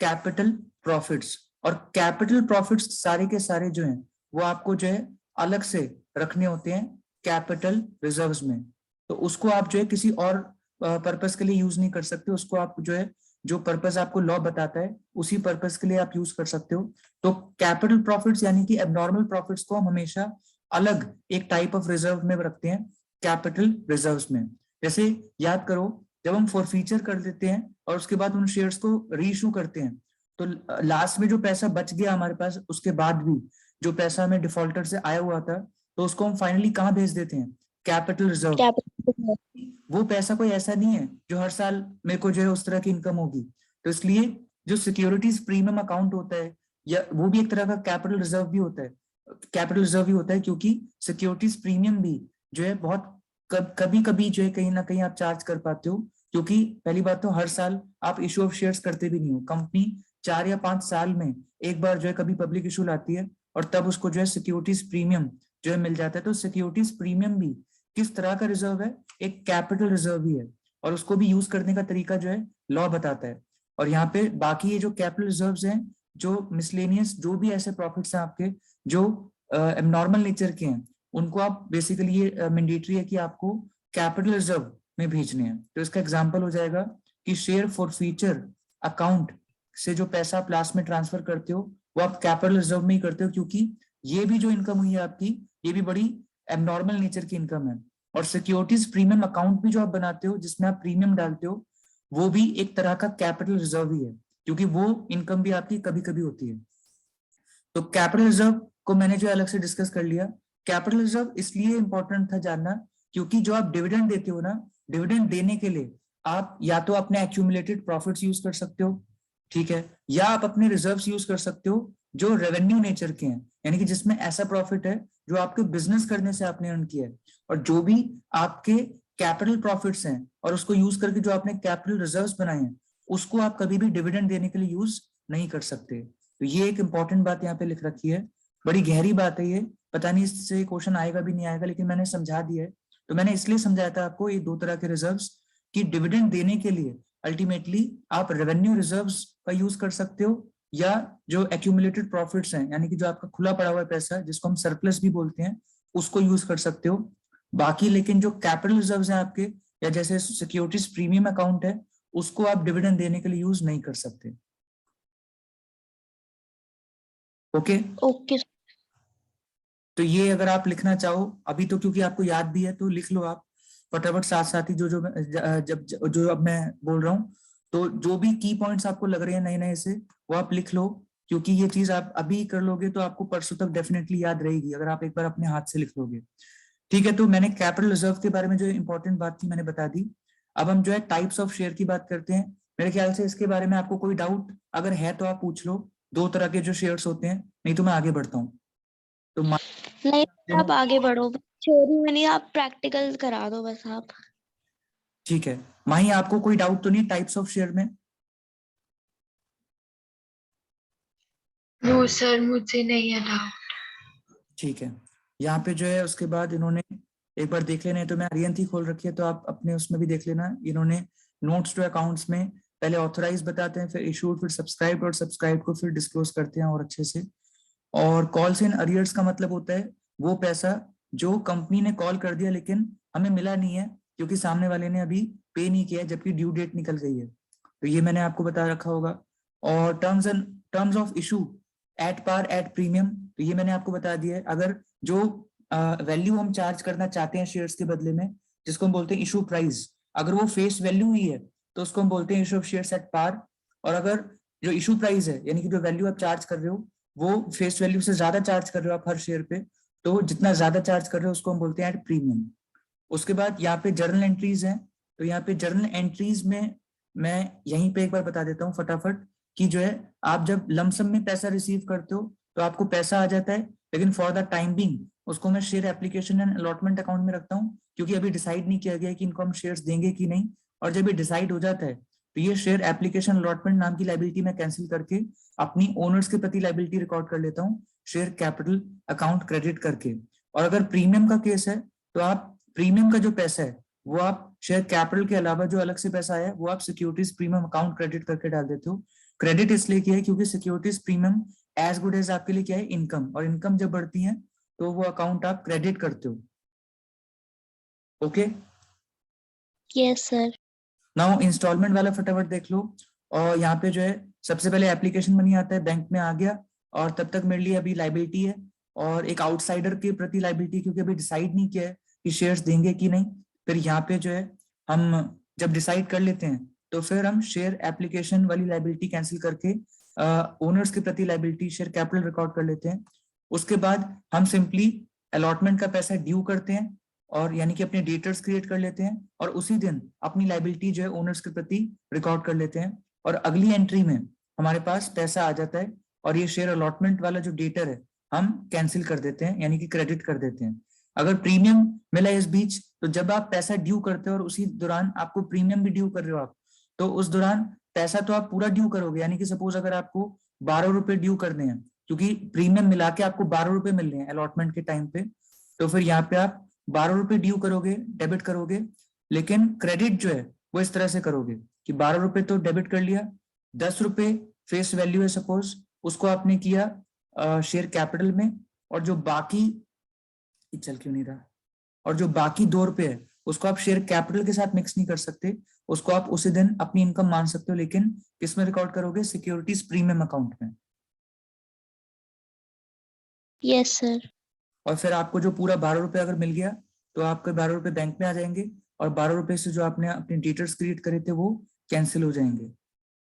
कैपिटल प्रॉफिट्स। और कैपिटल प्रॉफिट्स सारे के सारे जो हैं वो आपको जो है अलग से रखने होते हैं कैपिटल रिजर्व्स में। तो उसको आप जो है किसी और पर्पस के लिए यूज नहीं कर सकते, उसको आप जो है जो पर्पस आपको लॉ बताता है उसी पर्पस के लिए आप यूज कर सकते हो। तो कैपिटल प्रॉफिट्स यानी कि एबनॉर्मल प्रॉफिट्स को हम हमेशा अलग एक टाइप ऑफ रिजर्व में रखते हैं, कैपिटल रिजर्व्स में। जैसे याद करो, जब हम फॉरफीचर कर देते हैं और उसके बाद उन शेयर्स को रीइशू करते हैं, तो लास्ट में जो पैसा बच गया हमारे पास, उसके बाद भी जो पैसा हमें डिफॉल्टर से आया हुआ था, तो उसको हम फाइनली कहाँ भेज देते हैं, कैपिटल रिजर्व। वो पैसा कोई ऐसा नहीं है जो हर साल मेरे को जो है उस तरह की इनकम होगी। तो इसलिए जो सिक्योरिटीज प्रीमियम अकाउंट होता है, या वो भी एक तरह का कैपिटल रिजर्व भी होता है, कैपिटल रिजर्व भी होता है, क्योंकि सिक्योरिटीज प्रीमियम भी जो है बहुत कभी कभी जो है कहीं ना कहीं आप चार्ज कर पाते हो, क्योंकि पहली बात तो हर साल आप इशू ऑफ शेयर्स करते भी नहीं हो। कंपनी 4 या 5 साल में एक बार जो है कभी पब्लिक इशू लाती है, और तब उसको जो है सिक्योरिटीज प्रीमियम जो है मिल जाता है। तो सिक्योरिटीज प्रीमियम भी किस तरह का रिजर्व है, एक कैपिटल रिजर्व भी है, और उसको भी यूज करने का तरीका जो है लॉ बताता है। और यहाँ पे बाकी ये जो कैपिटल रिजर्व्स हैं, जो मिसलेनियस जो भी ऐसे प्रॉफिट्स हैं आपके जो एबनॉर्मल नेचर के हैं, उनको आप बेसिकली ये मैंडेटरी है कि आपको कैपिटल रिजर्व में भेजने हैं। तो इसका एग्जांपल हो जाएगा कि शेयर फॉरफीचर अकाउंट से जो पैसा आप लास्ट में ट्रांसफर करते हो, वो आप कैपिटल रिजर्व में ही करते हो, क्योंकि ये भी जो इनकम हुई है आपकी, ये भी बड़ी एबनॉर्मल नेचर की इनकम है। और सिक्योरिटीज प्रीमियम अकाउंट भी जो आप बनाते हो, जिसमें आप प्रीमियम डालते हो, वो भी एक तरह का कैपिटल रिजर्व ही है, क्योंकि वो इनकम भी आपकी कभी कभी होती है। तो कैपिटल रिजर्व को मैंने जो अलग से डिस्कस कर लिया। कैपिटल रिजर्व इसलिए इंपॉर्टेंट था जानना, क्योंकि जो आप डिविडेंड देते हो ना, डिविडेंड देने के लिए आप या तो अपने एक्यूमुलेटेड प्रॉफिट्स यूज कर सकते हो, ठीक है, या आप अपने रिजर्व्स यूज कर सकते हो जो रेवेन्यू नेचर के हैं, यानी कि जिसमें ऐसा प्रॉफिट है जो आपके बिजनेस करने से आपने अर्न किया है। और जो भी आपके कैपिटल प्रॉफिट्स हैं और उसको यूज करके जो आपने कैपिटल रिजर्व्स बनाए हैं, उसको आप कभी भी डिविडेंड देने के लिए यूज नहीं कर सकते। तो ये एक इंपॉर्टेंट बात यहाँ पे लिख रखी है, बड़ी गहरी बात है ये, पता नहीं इससे क्वेश्चन आएगा भी नहीं आएगा, लेकिन मैंने समझा दिया है। तो मैंने इसलिए समझाया था आपको ये दो तरह के रिजर्व्स, कि डिविडेंड देने के लिए अल्टीमेटली आप रेवेन्यू रिजर्व्स का यूज कर सकते हो, या जो एक्यूमुलेटेड प्रॉफिट्स हैं, यानी कि जो आपका खुला पड़ा हुआ पैसा जिसको हम सरप्लस भी बोलते हैं, उसको यूज कर सकते हो। बाकी लेकिन जो कैपिटल रिजर्व्स हैं आपके, या जैसे सिक्योरिटीज प्रीमियम अकाउंट है, उसको आप डिविडेंड देने के लिए यूज नहीं कर सकते। Okay okay. तो ये अगर आप लिखना चाहो अभी, तो क्योंकि आपको याद भी है तो लिख लो आप फटाफट साथ साथ ही, जो अब मैं बोल रहा हूँ। तो जो भी की पॉइंट्स आपको लग रहे हैं नए नए से, वो आप लिख लो, क्योंकि ये चीज आप अभी कर लोगे तो आपको परसों तक डेफिनेटली याद रहेगी, अगर आप एक बार अपने हाथ से लिख लोगे। ठीक है, तो मैंने कैपिटल रिजर्व के बारे में जो इंपॉर्टेंट बात थी मैंने बता दी। अब हम जो है टाइप्स ऑफ शेयर की बात करते हैं। मेरे ख्याल से इसके बारे में आपको कोई डाउट अगर है तो आप पूछ लो। दो तरह के जो शेयर्स होते हैं, नहीं तो मैं आगे बढ़ता हूँ। तो नहीं, आप आगे बढ़ो, थ्योरी में नहीं, आप प्रैक्टिकल करा दो बस आप। ठीक है माही, आपको कोई डाउट तो नहीं टाइप्स ऑफ शेयर में? नो सर, मुझे नहीं है डाउट। ठीक है, यहाँ पे जो है उसके बाद इन्होंने एक बार देख लेना है, तो मैं आर्यन थी खोल रखी है, तो आप अपने उसमें भी देख लेना। इन्होंने नोट्स टू अकाउंट्स में पहले ऑथराइज बताते हैं, फिर इशूड, फिर सब्सक्राइब, और सब्सक्राइब को फिर डिस्क्लोज करते हैं और अच्छे से। और कॉल्स इन अरियर्स का मतलब होता है वो पैसा जो कंपनी ने कॉल कर दिया लेकिन हमें मिला नहीं है, क्योंकि सामने वाले ने अभी पे नहीं किया है, जबकि ड्यू डेट निकल गई है। तो ये मैंने आपको बता रखा होगा। और terms of issue at par at premium, तो ये मैंने आपको बता दिया है। अगर जो वैल्यू हम चार्ज करना चाहते हैं शेयर्स के बदले में, जिसको हम बोलते हैं इशू प्राइस, अगर वो फेस वैल्यू ही है तो उसको हम बोलते हैं issue of shares at par. और अगर जो इशू प्राइस है, यानी कि जो वैल्यू आप चार्ज कर रहे हो वो फेस वैल्यू से ज्यादा चार्ज कर रहे हो आप हर शेयर पे, तो जितना ज्यादा चार्ज कर रहे हो उसको हम बोलते हैं एट प्रीमियम। उसके बाद यहाँ पे जर्नल एंट्रीज हैं। तो यहाँ पे जर्नल एंट्रीज में मैं यहीं पे एक बार बता देता हूँ फटाफट, कि जो है आप जब लमसम में पैसा रिसीव करते हो तो आपको पैसा आ जाता है, लेकिन फॉर द टाइम बिंग उसको मैं share application and allotment account में रखता हूँ, क्योंकि अभी डिसाइड नहीं किया गया है कि इनको हम शेयर्स देंगे कि नहीं। और जब ये डिसाइड हो जाता है तो ये शेयर एप्लीकेशन अलॉटमेंट नाम की लाइबिलिटी में कैंसिल करके अपनी ओनर्स के प्रति लाइबिलिटी रिकॉर्ड कर लेता हूँ, शेयर कैपिटल अकाउंट क्रेडिट करके। और अगर प्रीमियम का केस है तो आप प्रीमियम का जो पैसा है वो आप शेयर कैपिटल के अलावा जो अलग से पैसा है वो आप सिक्योरिटीज प्रीमियम अकाउंट क्रेडिट करके डाल देते हो। क्रेडिट इसलिए किया है क्योंकि securities premium as good as आपके लिए क्या है, इनकम, और इनकम जब बढ़ती है तो वो अकाउंट आप क्रेडिट करते हो। Okay, yes sir. Now installment वाला फटाफट देख लो। और यहाँ पे जो है सबसे पहले एप्लीकेशन मनी आता है, बैंक में आ गया, और तब तक मेरे लिए अभी लाइबिलिटी है और एक आउटसाइडर के प्रति लाइबिलिटी, क्योंकि अभी डिसाइड नहीं किया है कि शेयर्स देंगे कि नहीं। फिर यहाँ पे जो है हम जब डिसाइड कर लेते हैं तो फिर हम शेयर एप्लीकेशन वाली लाइबिलिटी कैंसिल करके ओनर्स के प्रति लाइबिलिटी शेयर कैपिटल रिकॉर्ड कर लेते हैं। उसके बाद हम सिंपली अलॉटमेंट का पैसा ड्यू करते हैं, और यानी कि अपने डेटर्स क्रिएट कर लेते हैं, और उसी दिन अपनी लाइबिलिटी जो है ओनर्स के प्रति रिकॉर्ड कर लेते हैं। और अगली एंट्री में हमारे पास पैसा आ जाता है, और ये शेयर अलॉटमेंट वाला जो डेटर है हम कैंसिल कर देते हैं, यानी कि क्रेडिट कर देते हैं। अगर प्रीमियम मिला इस बीच, तो जब आप पैसा ड्यू करते हो और उसी दौरान आपको प्रीमियम भी ड्यू कर रहे हो आप, तो उस दौरान पैसा तो आप पूरा ड्यू करोगे, यानी कि सपोज अगर आपको 12 रुपए ड्यू करने हैं, क्योंकि प्रीमियम मिला के आपको 12 रुपए मिल रहे हैं अलॉटमेंट के टाइम पे, तो फिर यहाँ पे आप 12 रुपए ड्यू करोगे, डेबिट करोगे। लेकिन क्रेडिट जो है वो इस तरह से करोगे कि 12 रुपए तो डेबिट कर लिया, 10 रुपए फेस वैल्यू है सपोज, उसको आपने किया शेयर कैपिटल में, और जो बाकी चल क्यों नहीं रहा, और जो बाकी 2 रुपए है उसको आप शेयर कैपिटल के साथ मिक्स नहीं कर सकते, उसको आप उसी दिन अपनी इनकम मान सकते हो, लेकिन किस में रिकॉर्ड करोगे, सिक्योरिटीज प्रीमियम अकाउंट में। Yes sir. और फिर आपको जो पूरा 12 रुपए अगर मिल गया तो आपके 12 रुपए बैंक में आ जाएंगे, और 12 रुपए से जो आपने अपने डिटेल्स क्रिएट करे थे वो कैंसिल हो जाएंगे।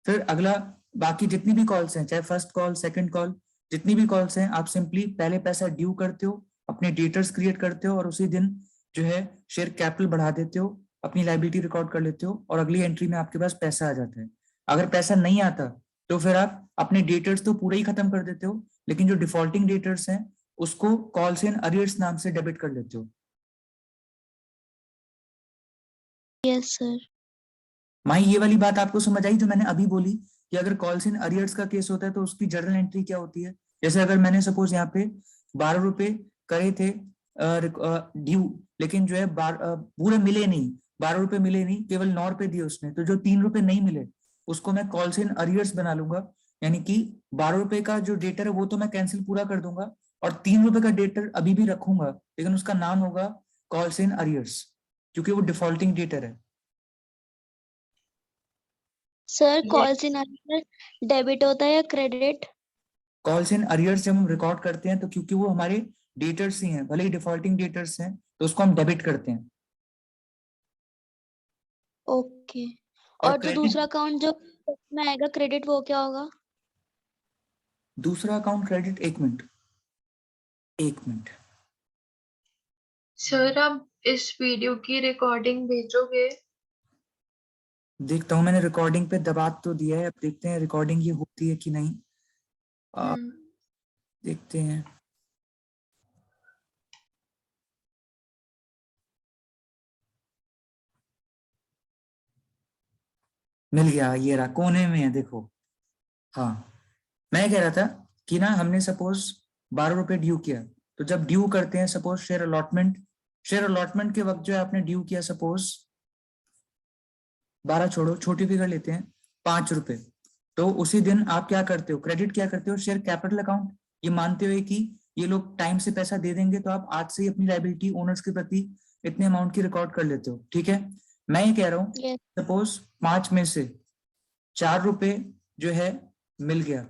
फिर अगला बाकी जितनी भी कॉल्स हैं, चाहे फर्स्ट कॉल सेकंड कॉल, जितनी भी कॉल्स हैं, आप सिंपली पहले पैसा ड्यू करते हो, अपने डिटेल्स क्रिएट करते हो, और उसी दिन जो है शेयर कैपिटल बढ़ा देते हो, अपनी लाइबिलिटी रिकॉर्ड कर लेते हो, और अगली एंट्री में आपके पास पैसा आ जाता है। अगर पैसा नहीं आता तो फिर आप अपने डेटर्स तो पूरा ही खत्म कर देते हो, लेकिन जो डिफॉल्टिंग डेटर्स हैं उसको कॉल्स इन अरियर्स नाम से डेबिट कर लेते हो। Yes sir. माही, ये वाली बात आपको समझ आई जो मैंने अभी बोली, कि अगर कॉल्स इन अरियर्स का केस होता है तो उसकी जर्नल एंट्री क्या होती है? जैसे अगर मैंने सपोज यहाँ पे 12 रुपए करे थे ड्यू, लेकिन जो है पूरे मिले नहीं, 12 रुपए मिले नहीं, केवल 9 रुपए दिए उसने, तो जो 3 रुपए नहीं मिले उसको मैं कॉल्स इन अरियर्स बना लूंगा, यानी कि 12 रुपए का जो डेटर है वो तो मैं कैंसिल पूरा कर दूंगा, और 3 रुपए का डेटर अभी भी रखूंगा, लेकिन उसका नाम होगा कॉल्स इन अरियर्स, क्योंकि वो डिफॉल्टिंग डेटर है। Sir calls in arrear debit होता है या क्रेडिट? कॉल्स इन अरियर्स जब हम रिकॉर्ड करते हैं तो क्योंकि वो हमारे डेटर्स ही हैं, भले ही डिफॉल्टिंग डेटर्स हैं, तो उसको हम डेबिट करते हैं। ओके। और और जो दूसरा अकाउंट जो में आएगा क्रेडिट, वो क्या होगा? दूसरा account credit, 1 minute 1 minute. Sir आप इस वीडियो की रिकॉर्डिंग भेजोगे? देखता हूँ, मैंने रिकॉर्डिंग पे दबा तो दिया है, अब देखते हैं रिकॉर्डिंग ये होती है कि नहीं। देखते हैं। मिल गया, ये रहा, कोने में है, देखो। हाँ, मैं कह रहा था कि ना हमने सपोज 12 रुपए ड्यू किया, तो जब ड्यू करते हैं सपोज शेयर अलॉटमेंट के वक्त जो है आपने ड्यू किया, सपोज 12 छोड़ो, छोटी फिगर लेते हैं, 5 रुपए, तो उसी दिन आप क्या करते हो, क्रेडिट क्या करते हो, शेयर कैपिटल अकाउंट, ये मानते हुए कि ये लोग टाइम से पैसा दे देंगे, तो आप आज से ही अपनी लायबिलिटी ओनर्स के प्रति इतने अमाउंट की रिकॉर्ड कर लेते हो। ठीक है, मैं ये कह रहा हूँ Yes. सपोज 5 में से 4 रुपए जो है मिल गया,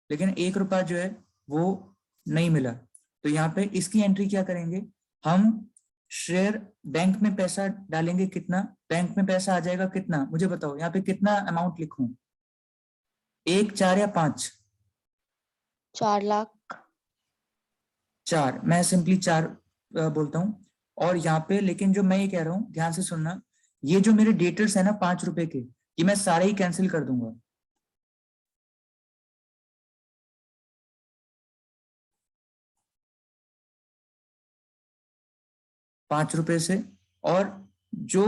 लेकिन 1 रुपया जो है वो नहीं मिला, तो यहाँ पे इसकी एंट्री क्या करेंगे हम, शेयर बैंक में पैसा डालेंगे, कितना बैंक में पैसा आ जाएगा, कितना मुझे बताओ, यहाँ पे कितना अमाउंट लिखूं, 1, 4 या 5? 4 लाख। 4, मैं सिंपली 4 बोलता हूँ। और यहाँ पे लेकिन जो मैं ये कह रहा हूँ, ध्यान से सुनना, ये जो मेरे डेटर्स है ना 5 रुपए के, ये मैं सारे ही कैंसिल कर दूंगा। ₹5 से, और जो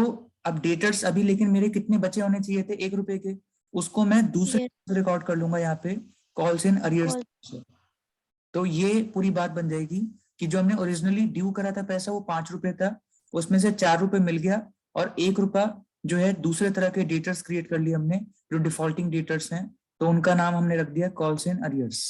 अब डेटर्स अभी लेकिन मेरे कितने बचे होने चाहिए थे 1 रुपए के, उसको मैं दूसरे Yes. रिकॉर्ड कर लूंगा यहाँ पे कॉल्स इन अरियर्स से। तो ये पूरी बात बन जाएगी कि जो हमने ओरिजिनली ड्यू करा था पैसा वो 5 रुपए था, उसमें से 4 रुपए मिल गया, और 1 रुपया जो है दूसरे तरह के डेटर्स क्रिएट कर लिए हमने, जो डिफॉल्टिंग डेटर्स हैं, तो उनका नाम हमने रख दिया कॉल्स इन अरियर्स।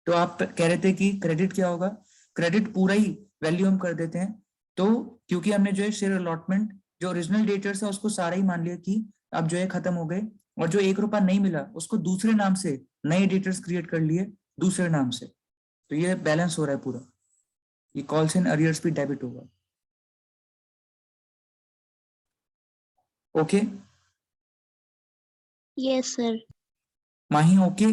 तो आप कह रहे थे कि क्रेडिट क्या होगा, क्रेडिट पूरा ही वैल्यू हम कर देते हैं, तो क्योंकि हमने जो है शेयर अलॉटमेंट जो ओरिजिनल डेटर्स है उसको सारा ही मान लिया कि अब जो है खत्म हो गए, और जो 1 रुपया नहीं मिला उसको दूसरे नाम से नए डेटर्स क्रिएट कर लिए दूसरे नाम से, तो ये बैलेंस हो रहा है पूरा, ये कॉल्स इन अरियर्स भी डेबिट होगा। Okay Yes, sir. Mahi, okay?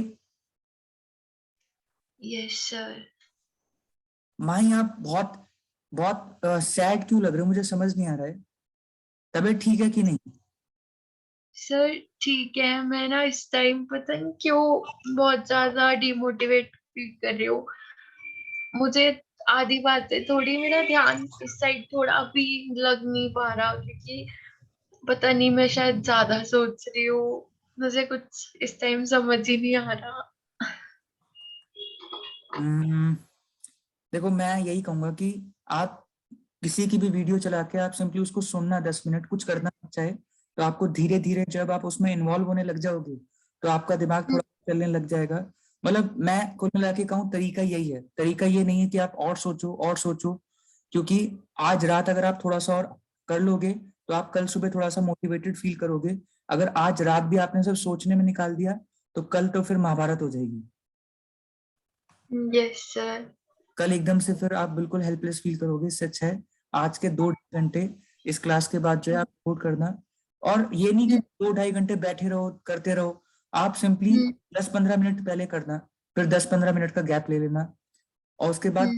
Yes sir. Mahi आप बहुत बहुत सैड क्यों लग रहे हो, मुझे समझ नहीं आ रहा है, तबीयत ठीक है कि नहीं? सर ठीक है, मैं ना इस टाइम पता नहीं क्यों बहुत ज्यादा डिमोटिवेट फील कर रही हूँ। मुझे आधी बातें, थोड़ी मेरा ध्यान इस साइड थोड़ा भी लग नहीं पा रहा, क्योंकि पता नहीं मैं शायद ज्यादा सोच रही हूँ। मुझे कुछ इस टाइम समझ ही नहीं आ रहा। देखो, मैं यही कहूंगा कि आप किसी की भी वीडियो चला के आप सिंपली उसको सुनना, 10 मिनट कुछ करना चाहे, तो आपको धीरे धीरे जब आप उसमें इन्वॉल्व होने लग जाओगे तो आपका दिमाग थोड़ा चलने लग जाएगा। मतलब मैं कुल मिला के कहूँ, तरीका यही है, तरीका ये नहीं है कि आप और सोचो और सोचो, क्योंकि आज रात अगर आप थोड़ा सा और कर लोगे तो आप कल सुबह थोड़ा सा मोटिवेटेड फील करोगे। अगर आज रात भी आपने सब सोचने में निकाल दिया तो कल तो फिर महाभारत हो जाएगी। Yes sir. कल एकदम से फिर आप बिल्कुल हेल्पलेस फील करोगे। इससे अच्छा है आज के 2 घंटे इस क्लास के बाद जो है आप रिपोर्ट करना, और ये नहीं कि 2-2.5 घंटे बैठे रहो करते रहो, आप सिंपली 10-15 मिनट पहले करना, फिर 10-15 मिनट का गैप ले लेना, और उसके बाद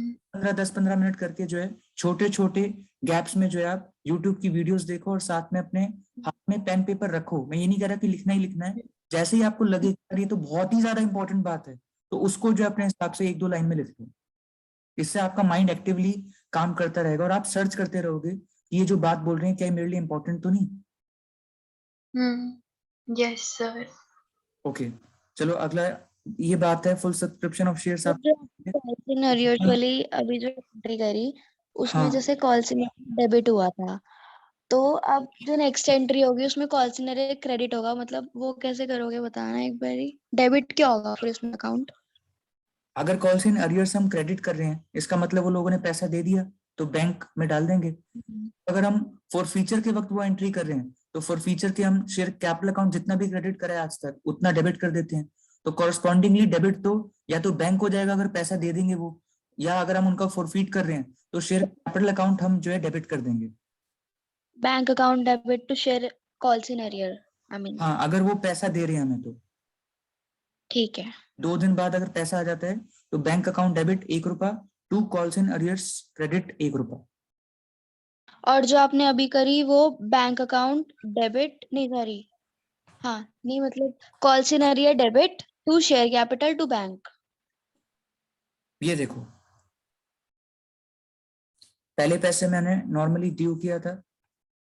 10-15 मिनट करके जो है छोटे छोटे गैप्स में जो है आप यूट्यूब की वीडियोस देखो, और साथ में अपने हाथ में पेन पेपर रखो। मैं ये नहीं कह रहा कि लिखना ही लिखना है, जैसे ही आपको लगे ये तो बहुत ही ज्यादा इंपॉर्टेंट बात है तो उसको जो अपने हिसाब से 1-2 लाइन में लिख लो। इससे आपका माइंड एक्टिवली काम करता रहेगा और आप सर्च करते रहोगे कि ये जो बात बोल रहे हैं क्या ये मेरे लिए इंपॉर्टेंट तो नहीं। Yes sir. ओके, चलो अगला ये बात है फुल सब्सक्रिप्शन ऑफ शेयर्स आप जो वाली अभी जो एंट्री करी उसमें हाँ जैसे कॉल से डेबिट हुआ था, तो अब जो नेक्स्ट एंट्री होगी उसमें कॉल से क्रेडिट होगा, मतलब वो कैसे करोगे बताना एक बारी। डेबिट क्या होगा फिर इसमें अकाउंट? अगर कॉल्स इन अरियर्स हम क्रेडिट कर रहे हैं, इसका मतलब वो लोगों ने पैसा दे दिया तो बैंक में डाल देंगे। अगर हम फॉर फ्यूचर के वक्त वो एंट्री कर रहे हैं तो फॉर फ्यूचर के हम शेयर कैपिटल अकाउंट जितना भी क्रेडिट करा है आज तक उतना डेबिट कर देते हैं। तो कॉरस्पॉन्डिंगली डेबिट तो या तो बैंक हो जाएगा अगर पैसा दे देंगे वो, या अगर हम उनका फॉरफीट कर रहे हैं तो शेयर कैपिटल अकाउंट हम जो है डेबिट कर देंगे। Bank account debit to share calls in arrear, I mean. हाँ अगर वो पैसा दे रहे हैं हमें तो ठीक है। 2 दिन बाद अगर पैसा आ जाता है तो बैंक अकाउंट डेबिट 1 रुपया, to calls in arrears credit 1 रुपया। और जो आपने अभी करी वो बैंक अकाउंट डेबिट नहीं, सॉरी, हाँ नहीं मतलब calls in arrear debit to share capital to bank. ये देखो, पहले पैसे मैंने नॉर्मली ड्यू किया था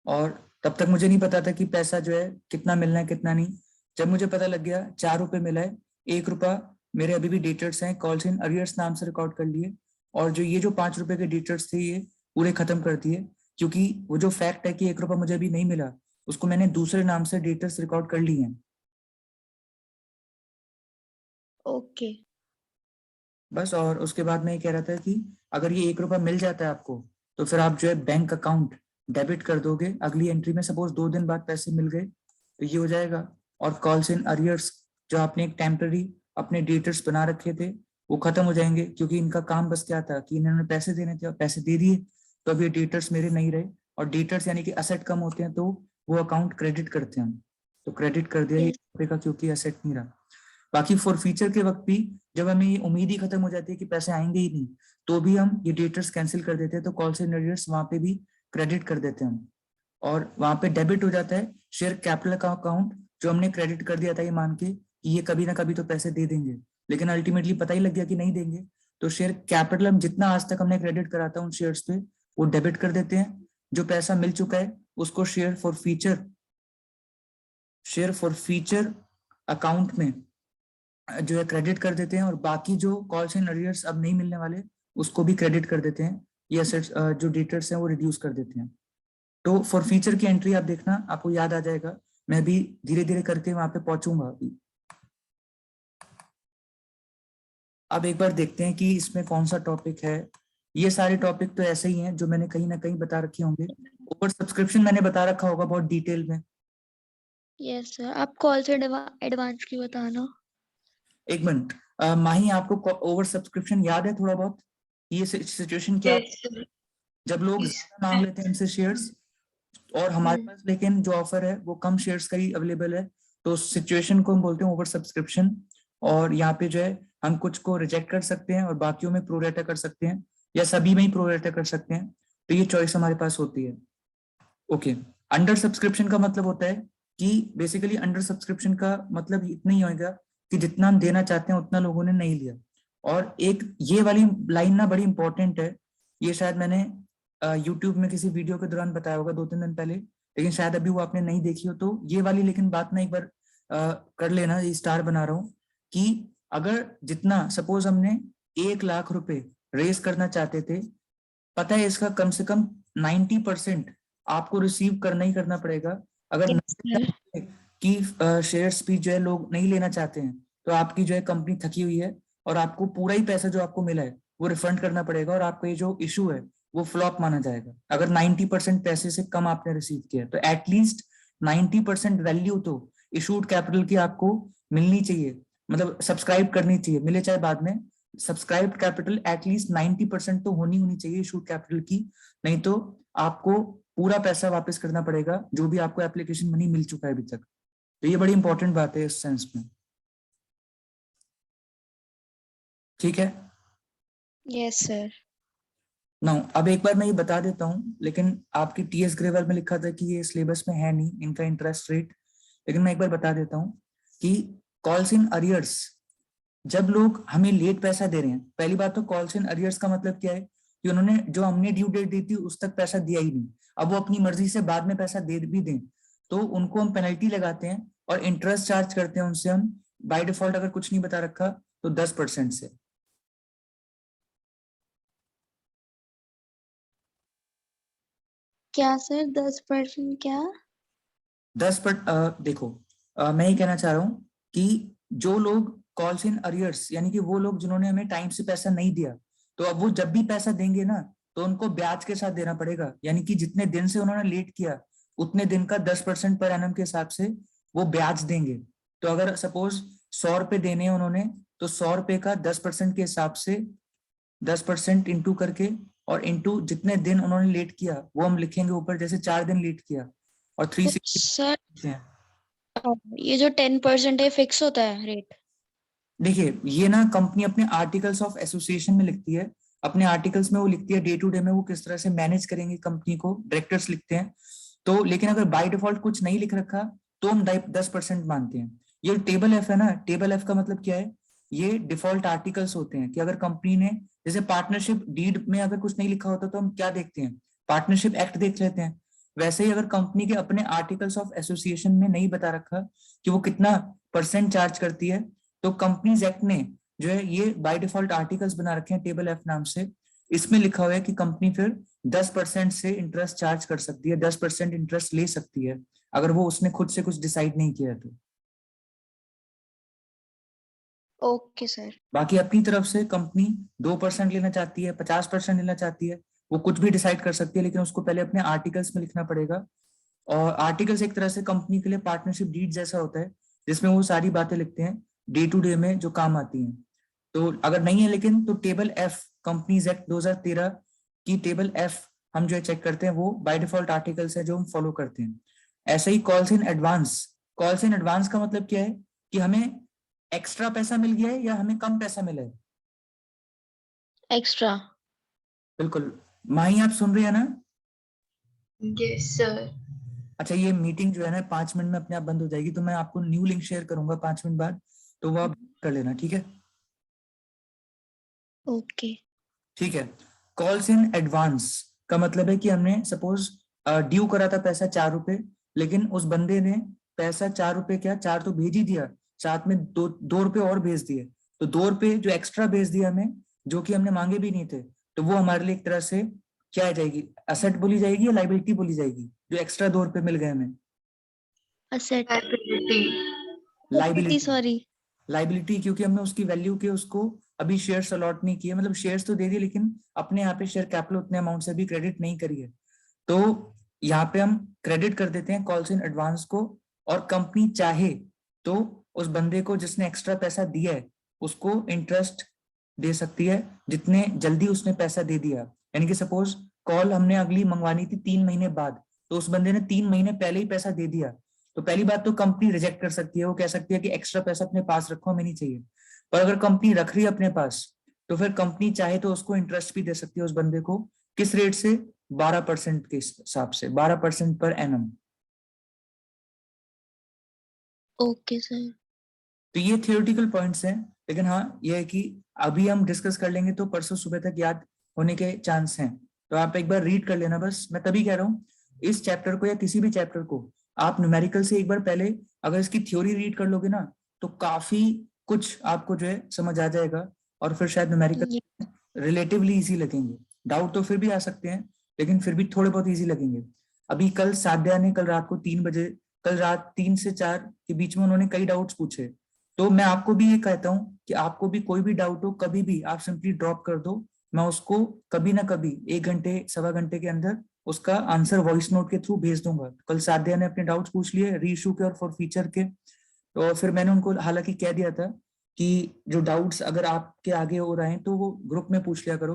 और तब तक मुझे नहीं पता था कि पैसा जो है कितना मिलना है कितना नहीं। जब मुझे पता लग गया 4 रुपए मिला है, 1 रुपया मेरे अभी भी डिटेल्स हैं कॉल्स इन अरियर्स नाम से रिकॉर्ड कर लिए, और जो ये जो 5 रुपए के डिटेल्स थे ये पूरे खत्म कर दिए, क्योंकि वो जो फैक्ट है कि 1 रुपया मुझे अभी नहीं मिला उसको मैंने दूसरे नाम से डिटेल्स रिकॉर्ड कर लिए हैं। ओके। बस, और उसके बाद मैं ये कह रहा था कि अगर ये 1 रुपया मिल जाता है आपको तो फिर आप जो है बैंक अकाउंट डेबिट कर दोगे अगली एंट्री में। सपोज 2 दिन बाद पैसे मिल गए तो ये हो जाएगा, और कॉल्स इन अरियर्स जो आपने एक टेम्पररी अपने डिटेल्स बना रखे थे वो खत्म हो जाएंगे, क्योंकि इनका काम बस क्या था कि इन्होंने पैसे देने थे और पैसे दे दिए तो अब ये डिटेल्स मेरे नहीं रहे। और डिटेल्स यानी कि असेट कम होते हैं तो वो अकाउंट क्रेडिट करते हैं हम, तो क्रेडिट कर दिया ये Yes. रुपये का क्योंकि असेट नहीं रहा। बाकी फॉर फ्यूचर के वक्त भी जब हमें ये उम्मीद ही खत्म हो जाती है कि पैसे आएंगे ही नहीं तो भी हम ये डेटर्स कैंसिल कर देते हैं, तो कॉल से डेटर्स वहां पे भी क्रेडिट कर देते हैं हम, और वहां पे डेबिट हो जाता है शेयर कैपिटल का अकाउंट जो हमने क्रेडिट कर दिया था ये मान के कि ये कभी ना कभी तो पैसे दे देंगे, लेकिन अल्टीमेटली पता ही लग गया कि नहीं देंगे। तो शेयर कैपिटल हम जितना आज तक हमने क्रेडिट करा था उन शेयर्स पे वो डेबिट कर देते हैं। जो पैसा मिल चुका है उसको शेयर फॉर फ्यूचर अकाउंट में जो है क्रेडिट कर देते हैं, और बाकी जो कॉल्स एंड अरियर्स अब नहीं मिलने वाले उसको भी क्रेडिट कर देते हैं। ये असेट्स जो डेटर्स हैं वो रिड्यूस कर देते हैं। तो फॉर फ्यूचर की एंट्री आप देखना आपको याद आ जाएगा, मैं भी धीरे धीरे करके वहां पे पहुंचूंगा अभी। अब एक बार देखते हैं कि इसमें कौन सा टॉपिक है। ये सारे टॉपिक तो ऐसे ही हैं जो मैंने कहीं ना कहीं बता रखे होंगे। ओवर सब्सक्रिप्शन मैंने बता रखा होगा बहुत डिटेल में। यस सर, आप कॉल से एडवांस की बताना। एक मिनट, माही आपको ओवर सब्सक्रिप्शन याद है थोड़ा बहुत? ये सिचुएशन क्या Yes, sir. जब लोग Yes. ज्यादा मांग लेते हैं हमसे शेयर्स और हमारे पास लेकिन जो ऑफर है वो कम शेयर्स का ही अवेलेबल है, तो उस सिचुएशन को हम बोलते हैं ओवर सब्सक्रिप्शन। और यहाँ पे जो है हम कुछ को रिजेक्ट कर सकते हैं और बाकियों में प्रोरेटा कर सकते हैं, या सभी में ही प्रोरेटा कर सकते हैं, तो ये चॉइस हमारे पास होती है। ओके, अंडर सब्सक्रिप्शन का मतलब होता है कि बेसिकली अंडर सब्सक्रिप्शन का मतलब इतना ही होगा कि जितना हम देना चाहते हैं उतना लोगों ने नहीं लिया। और एक ये वाली लाइन ना बड़ी इंपॉर्टेंट है, ये शायद मैंने यूट्यूब में किसी वीडियो के दौरान बताया होगा 2-3 दिन पहले, लेकिन शायद अभी वो आपने नहीं देखी हो, तो ये वाली लेकिन बात ना एक बार कर लेना, ये स्टार बना रहा हूँ कि अगर जितना सपोज हमने 1 लाख रुपए रेस करना चाहते थे, पता है इसका कम से कम 90% आपको रिसीव करना ही करना पड़ेगा। अगर 90% की शेयर्स भी जो है लोग नहीं लेना चाहते हैं तो आपकी जो है कंपनी थकी हुई है और आपको पूरा ही पैसा जो आपको मिला है वो रिफंड करना पड़ेगा, और आपका ये जो इशू है वो फ्लॉप माना जाएगा अगर 90% पैसे से कम आपने रिसीव किया। तो एटलीस्ट 90% वैल्यू तो इशूड कैपिटल की आपको मिलनी चाहिए, मतलब सब्सक्राइब करनी चाहिए, मिले चाहे बाद में। सब्सक्राइब्ड कैपिटल एटलीस्ट 90% तो होनी चाहिए इशूड कैपिटल की, नहीं तो आपको पूरा पैसा वापस करना पड़ेगा जो भी आपको एप्लीकेशन मनी मिल चुका है अभी तक। तो ये बड़ी इंपॉर्टेंट बात है इस सेंस में, ठीक है? Yes sir. नाउ अब एक बार मैं ये बता देता हूँ, लेकिन आपकी टीएस ग्रेवर में लिखा था कि ये सिलेबस में है नहीं इनका इंटरेस्ट रेट, लेकिन मैं एक बार बता देता हूँ कि कॉल्स इन अरियर्स जब लोग हमें लेट पैसा दे रहे हैं, पहली बात तो कॉल्स इन अरियर्स का मतलब क्या है कि उन्होंने जो हमने ड्यू डेट दी थी उस तक पैसा दिया ही नहीं, अब वो अपनी मर्जी से बाद में पैसा दे भी दें तो उनको हम पेनल्टी लगाते हैं और इंटरेस्ट चार्ज करते हैं उनसे हम, बाय डिफॉल्ट अगर कुछ नहीं बता रखा तो 10% से। क्या सर 10% क्या? 10% देखो, मैं ये कहना चाह रहा हूँ कि जो लोग कॉल्स इन अरियर्स, यानी कि वो लोग जिन्होंने हमें टाइम से पैसा नहीं दिया, तो अब वो जब भी पैसा देंगे ना, तो उनको ब्याज के साथ देना पड़ेगा। यानी कि जितने दिन से उन्होंने लेट किया, उतने दिन का 10% पर एनम के हिसाब से वो ब्याज देंगे। तो अगर सपोज 100 रुपए देने हैं उन्होंने, तो 100 रुपए का 10% के हिसाब से 10% इंटू करके और इंटू जितने दिन उन्होंने लेट किया वो हम लिखेंगे ऊपर, जैसे 4 दिन लेट किया और 360 सर हैं। ये जो 10% है फिक्स होता है रेट? देखिए, ये ना कंपनी अपने आर्टिकल्स ऑफ एसोसिएशन में लिखती है, अपने आर्टिकल्स में वो लिखती है डे टू डे में वो किस तरह से मैनेज करेंगे कंपनी को, डायरेक्टर्स लिखते हैं। तो लेकिन अगर बाय डिफॉल्ट कुछ नहीं लिख रखा तो हम 10% मानते हैं। ये टेबल एफ है ना, टेबल एफ का मतलब क्या है, ये डिफॉल्ट आर्टिकल्स होते हैं कि अगर कंपनी ने, जैसे पार्टनरशिप डीड में अगर कुछ नहीं लिखा होता तो हम क्या देखते हैं, पार्टनरशिप एक्ट देख लेते हैं। वैसे ही अगर कंपनी के अपने आर्टिकल्स ऑफ एसोसिएशन में नहीं बता रखा कि वो कितना % चार्ज करती है, तो कंपनीज एक्ट ने जो है ये बाय डिफॉल्ट आर्टिकल्स बना रखे हैं टेबल एफ नाम से। इसमें लिखा हुआ है कि कंपनी फिर 10% से इंटरेस्ट चार्ज कर सकती है, 10% इंटरेस्ट ले सकती है, अगर वो उसने खुद से कुछ डिसाइड नहीं किया है तो। Okay sir. बाकी अपनी तरफ से कंपनी 2% लेना चाहती है, 50% लेना चाहती है, वो कुछ भी डिसाइड कर सकती है, लेकिन उसको पहले अपने आर्टिकल्स में लिखना पड़ेगा। और आर्टिकल्स एक तरह से कंपनी के लिए पार्टनरशिप डीड जैसा होता है, जिसमें वो सारी बातें लिखते हैं डे टू डे में जो काम आती हैं। तो अगर नहीं है लेकिन, तो टेबल एफ, कंपनीज एक्ट 2013 की टेबल एफ हम जो है चेक करते हैं, वो बाय डिफॉल्ट आर्टिकल्स है जो हम फॉलो करते हैं। ऐसे he calls in advance, calls in advance का मतलब क्या है कि हमें एक्स्ट्रा पैसा मिल गया है या हमें कम पैसा मिला है। एक्स्ट्रा। बिल्कुल। माही, आप सुन रही है ना? Yes sir. अच्छा, ये मीटिंग जो है ना 5 मिनट में अपने आप बंद हो जाएगी, तो मैं आपको न्यू लिंक शेयर करूंगा 5 मिनट बाद, तो वो आप कर लेना, ठीक है? ओके। ठीक है। कॉल्स इन एडवांस का मतलब है कि हमने सपोज ड्यू करा था पैसा 4 रुपए, लेकिन उस बंदे ने पैसा 4 रुपए क्या, 4 तो भेज ही दिया, साथ में 2 रुपए और भेज दिए। तो 2 रुपए जो एक्स्ट्रा भेज दिया हमें, जो कि हमने मांगे भी नहीं थे, तो वो हमारे लिए एक तरह से क्या आ जाएगी, असेट बोली जाएगी या लाइबिलिटी बोली जाएगी, जो एक्स्ट्रा 2 रुपए मिल गए हमें? असेट। लाइबिलिटी। सॉरी। लाइबिलिटी, क्योंकि हमने उसकी वैल्यू के उसको अभी शेयर्स अलॉट नहीं किए, मतलब शेयर्स तो दे दिए लेकिन अपने यहाँ पे शेयर कैपिटल उतने अमाउंट से भी क्रेडिट नहीं करी है, तो यहाँ पे हम क्रेडिट कर देते हैं कॉल्स इन एडवांस को। और कंपनी चाहे तो उस बंदे को जिसने एक्स्ट्रा पैसा दिया है उसको इंटरेस्ट दे सकती है जितने जल्दी उसने पैसा दे दिया। यानी कि सपोज कॉल हमने अगली मंगवानी थी 3 महीने बाद, तो उस बंदे ने 3 महीने पहले ही पैसा दे दिया, तो पहली बात तो कंपनी रिजेक्ट कर सकती है, वो कह सकती है कि एक्स्ट्रा पैसा अपने पास रखो, हमें नहीं चाहिए। पर अगर कंपनी रख रही है अपने पास, तो फिर कंपनी चाहे तो उसको इंटरेस्ट भी दे सकती है उस बंदे को। किस रेट से? 12% के हिसाब से, 12% पर एनम। Okay sir. तो ये थियोरेटिकल पॉइंट्स हैं, लेकिन हाँ ये है कि अभी हम डिस्कस कर लेंगे तो परसों सुबह तक याद होने के चांस हैं। तो आप एक बार रीड कर लेना, बस मैं तभी कह रहा हूँ इस चैप्टर को या किसी भी चैप्टर को आप न्यूमेरिकल से एक बार पहले अगर इसकी थ्योरी रीड कर लोगे ना, तो काफी कुछ आपको जो है समझ आ जाएगा, और फिर शायद न्यूमेरिकल रिलेटिवली इजी लगेंगे। डाउट तो फिर भी आ सकते हैं, लेकिन फिर भी थोड़े बहुत इजी लगेंगे। अभी कल साध्या ने कल रात को 3 बजे, कल रात 3 से 4 के बीच में उन्होंने कई डाउट्स पूछे। तो मैं आपको भी ये कहता हूँ कि आपको भी कोई भी डाउट हो कभी भी आप सिंपली ड्रॉप कर दो, मैं उसको कभी ना कभी 1 घंटे सवा घंटे के अंदर उसका आंसर वॉइस नोट के थ्रू भेज दूंगा। कल साध्या ने अपने डाउट्स पूछ लिए री इशू के और फॉर फीचर के, तो फिर मैंने उनको हालांकि कह दिया था कि जो डाउट्स अगर आपके आगे हो रहे हैं तो वो ग्रुप में पूछ लिया करो।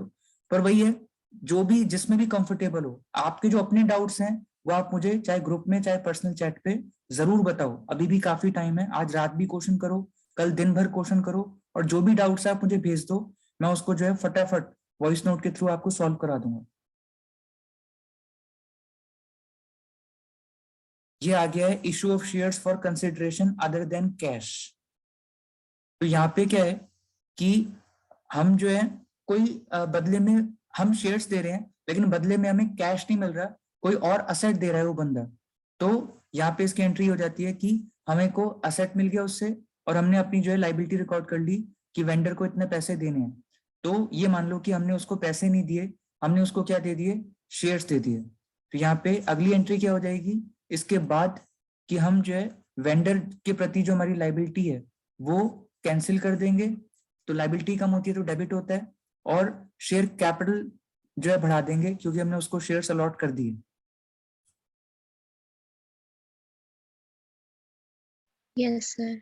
पर वही है, जो भी जिसमें भी कंफर्टेबल हो, आपके जो अपने डाउट्स हैं वो आप मुझे चाहे ग्रुप में चाहे पर्सनल चैट पे जरूर बताओ। अभी भी काफी टाइम है, आज रात भी क्वेश्चन करो, कल दिन भर क्वेश्चन करो, और जो भी डाउट्स है आप मुझे भेज दो, मैं उसको जो है फटाफट वॉइस नोट के थ्रू आपको सॉल्व करा दूंगा। ये आ गया है issue of shares for consideration other than cash. तो यहाँ पे क्या है कि हम जो है कोई बदले में हम शेयर्स दे रहे हैं, लेकिन बदले में हमें कैश नहीं मिल रहा, कोई और असेट दे रहा है वो बंदा। तो यहाँ पे इसकी एंट्री हो जाती है कि हमें को असेट मिल गया उससे, और हमने अपनी जो है लाइबिलिटी रिकॉर्ड कर ली कि वेंडर को इतने पैसे देने हैं। तो ये मान लो कि हमने उसको पैसे नहीं दिए, हमने उसको क्या दे दिए, शेयर्स दे दिए। तो यहाँ पे अगली एंट्री क्या हो जाएगी इसके बाद कि हम जो है वेंडर के प्रति जो हमारी लाइबिलिटी है वो कैंसिल कर देंगे, तो लाइबिलिटी कम होती है तो डेबिट होता है, और शेयर कैपिटल जो है बढ़ा देंगे क्योंकि हमने उसको शेयर्स अलॉट कर दिए। Yes sir.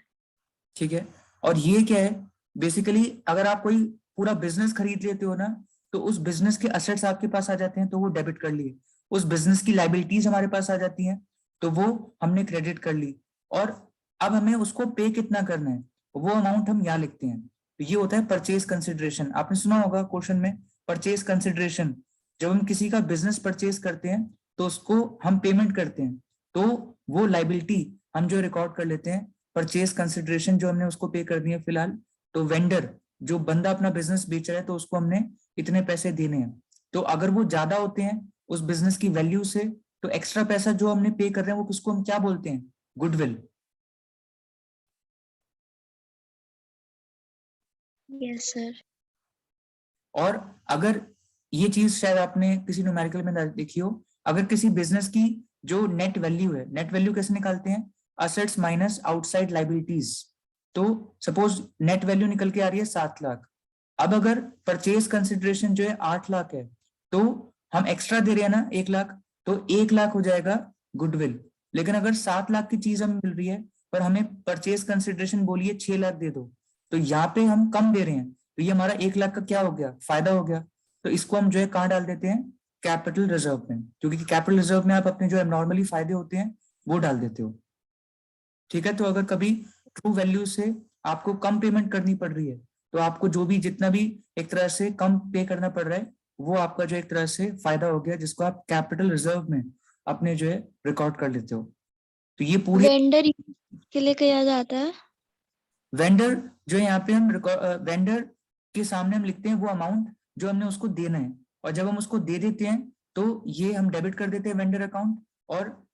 ठीक है, और ये क्या है बेसिकली अगर आप कोई पूरा बिजनेस खरीद लेते हो ना तो उस बिजनेस के असेट्स आपके पास आ जाते हैं तो वो डेबिट कर लिए, उस बिजनेस की लाइबिलिटीज हमारे पास आ जाती हैं तो वो हमने क्रेडिट कर ली, और अब हमें उसको पे कितना करना है वो अमाउंट हम यहाँ लिखते हैं। तो ये होता है परचेज कंसिडरेशन। आपने सुना होगा क्वेश्चन में परचेज कंसिडरेशन, जब हम किसी का बिजनेस परचेज करते हैं तो उसको हम पेमेंट करते हैं तो वो लाइबिलिटी हम जो रिकॉर्ड कर लेते हैं परचेज कंसिडरेशन जो हमने उसको पे कर दिए फिलहाल। तो वेंडर जो बंदा अपना बिजनेस बेच रहा है तो उसको हमने इतने पैसे देने हैं, तो अगर वो ज्यादा होते हैं उस बिजनेस की वैल्यू से तो एक्स्ट्रा पैसा जो हमने पे कर रहे हैं वो किसको हम क्या बोलते हैं, गुडविल। Yes sir. और अगर ये चीज शायद आपने किसी न्यूमेरिकल में देखी हो, अगर किसी बिजनेस की जो नेट वैल्यू है, नेट वैल्यू कैसे निकालते हैं, असेट्स माइनस आउटसाइड लाइबिलिटीज। तो सपोज नेट वैल्यू निकल के आ रही है 7 लाख, अब अगर परचेज कंसिडरेशन जो है 8 लाख है तो हम एक्स्ट्रा दे रहे हैं ना 1 लाख, तो 1 लाख हो जाएगा गुडविल। लेकिन अगर 7 लाख की चीज हमें मिल रही है पर हमें परचेज कंसिडरेशन बोलिए 6 लाख दे दो, तो यहाँ पे हम कम दे रहे हैं तो ये हमारा 1 लाख का क्या हो गया, फायदा हो गया। तो इसको हम जो है कहाँ डाल देते हैं, कैपिटल रिजर्व में, क्योंकि कैपिटल रिजर्व में आप अपने जो नॉर्मली फायदे होते हैं वो डाल देते हो। ठीक है, तो अगर कभी ट्रू वैल्यू से आपको कम पेमेंट करनी पड़ रही है तो आपको जो भी जितना भी एक तरह से कम पे करना पड़ रहा है वो आपका जो एक तरह से फायदा हो गया जिसको आप कैपिटल रिजर्व में अपने जो है रिकॉर्ड कर लेते हो। तो ये पूरी वेंडर के लिए किया जाता है। वेंडर जो है यहाँ पे हम वेंडर के सामने हम लिखते हैं वो अमाउंट जो हमने उसको देना है, और जब हम उसको दे देते हैं तो ये हम डेबिट कर देते हैं वेंडर अकाउंट, और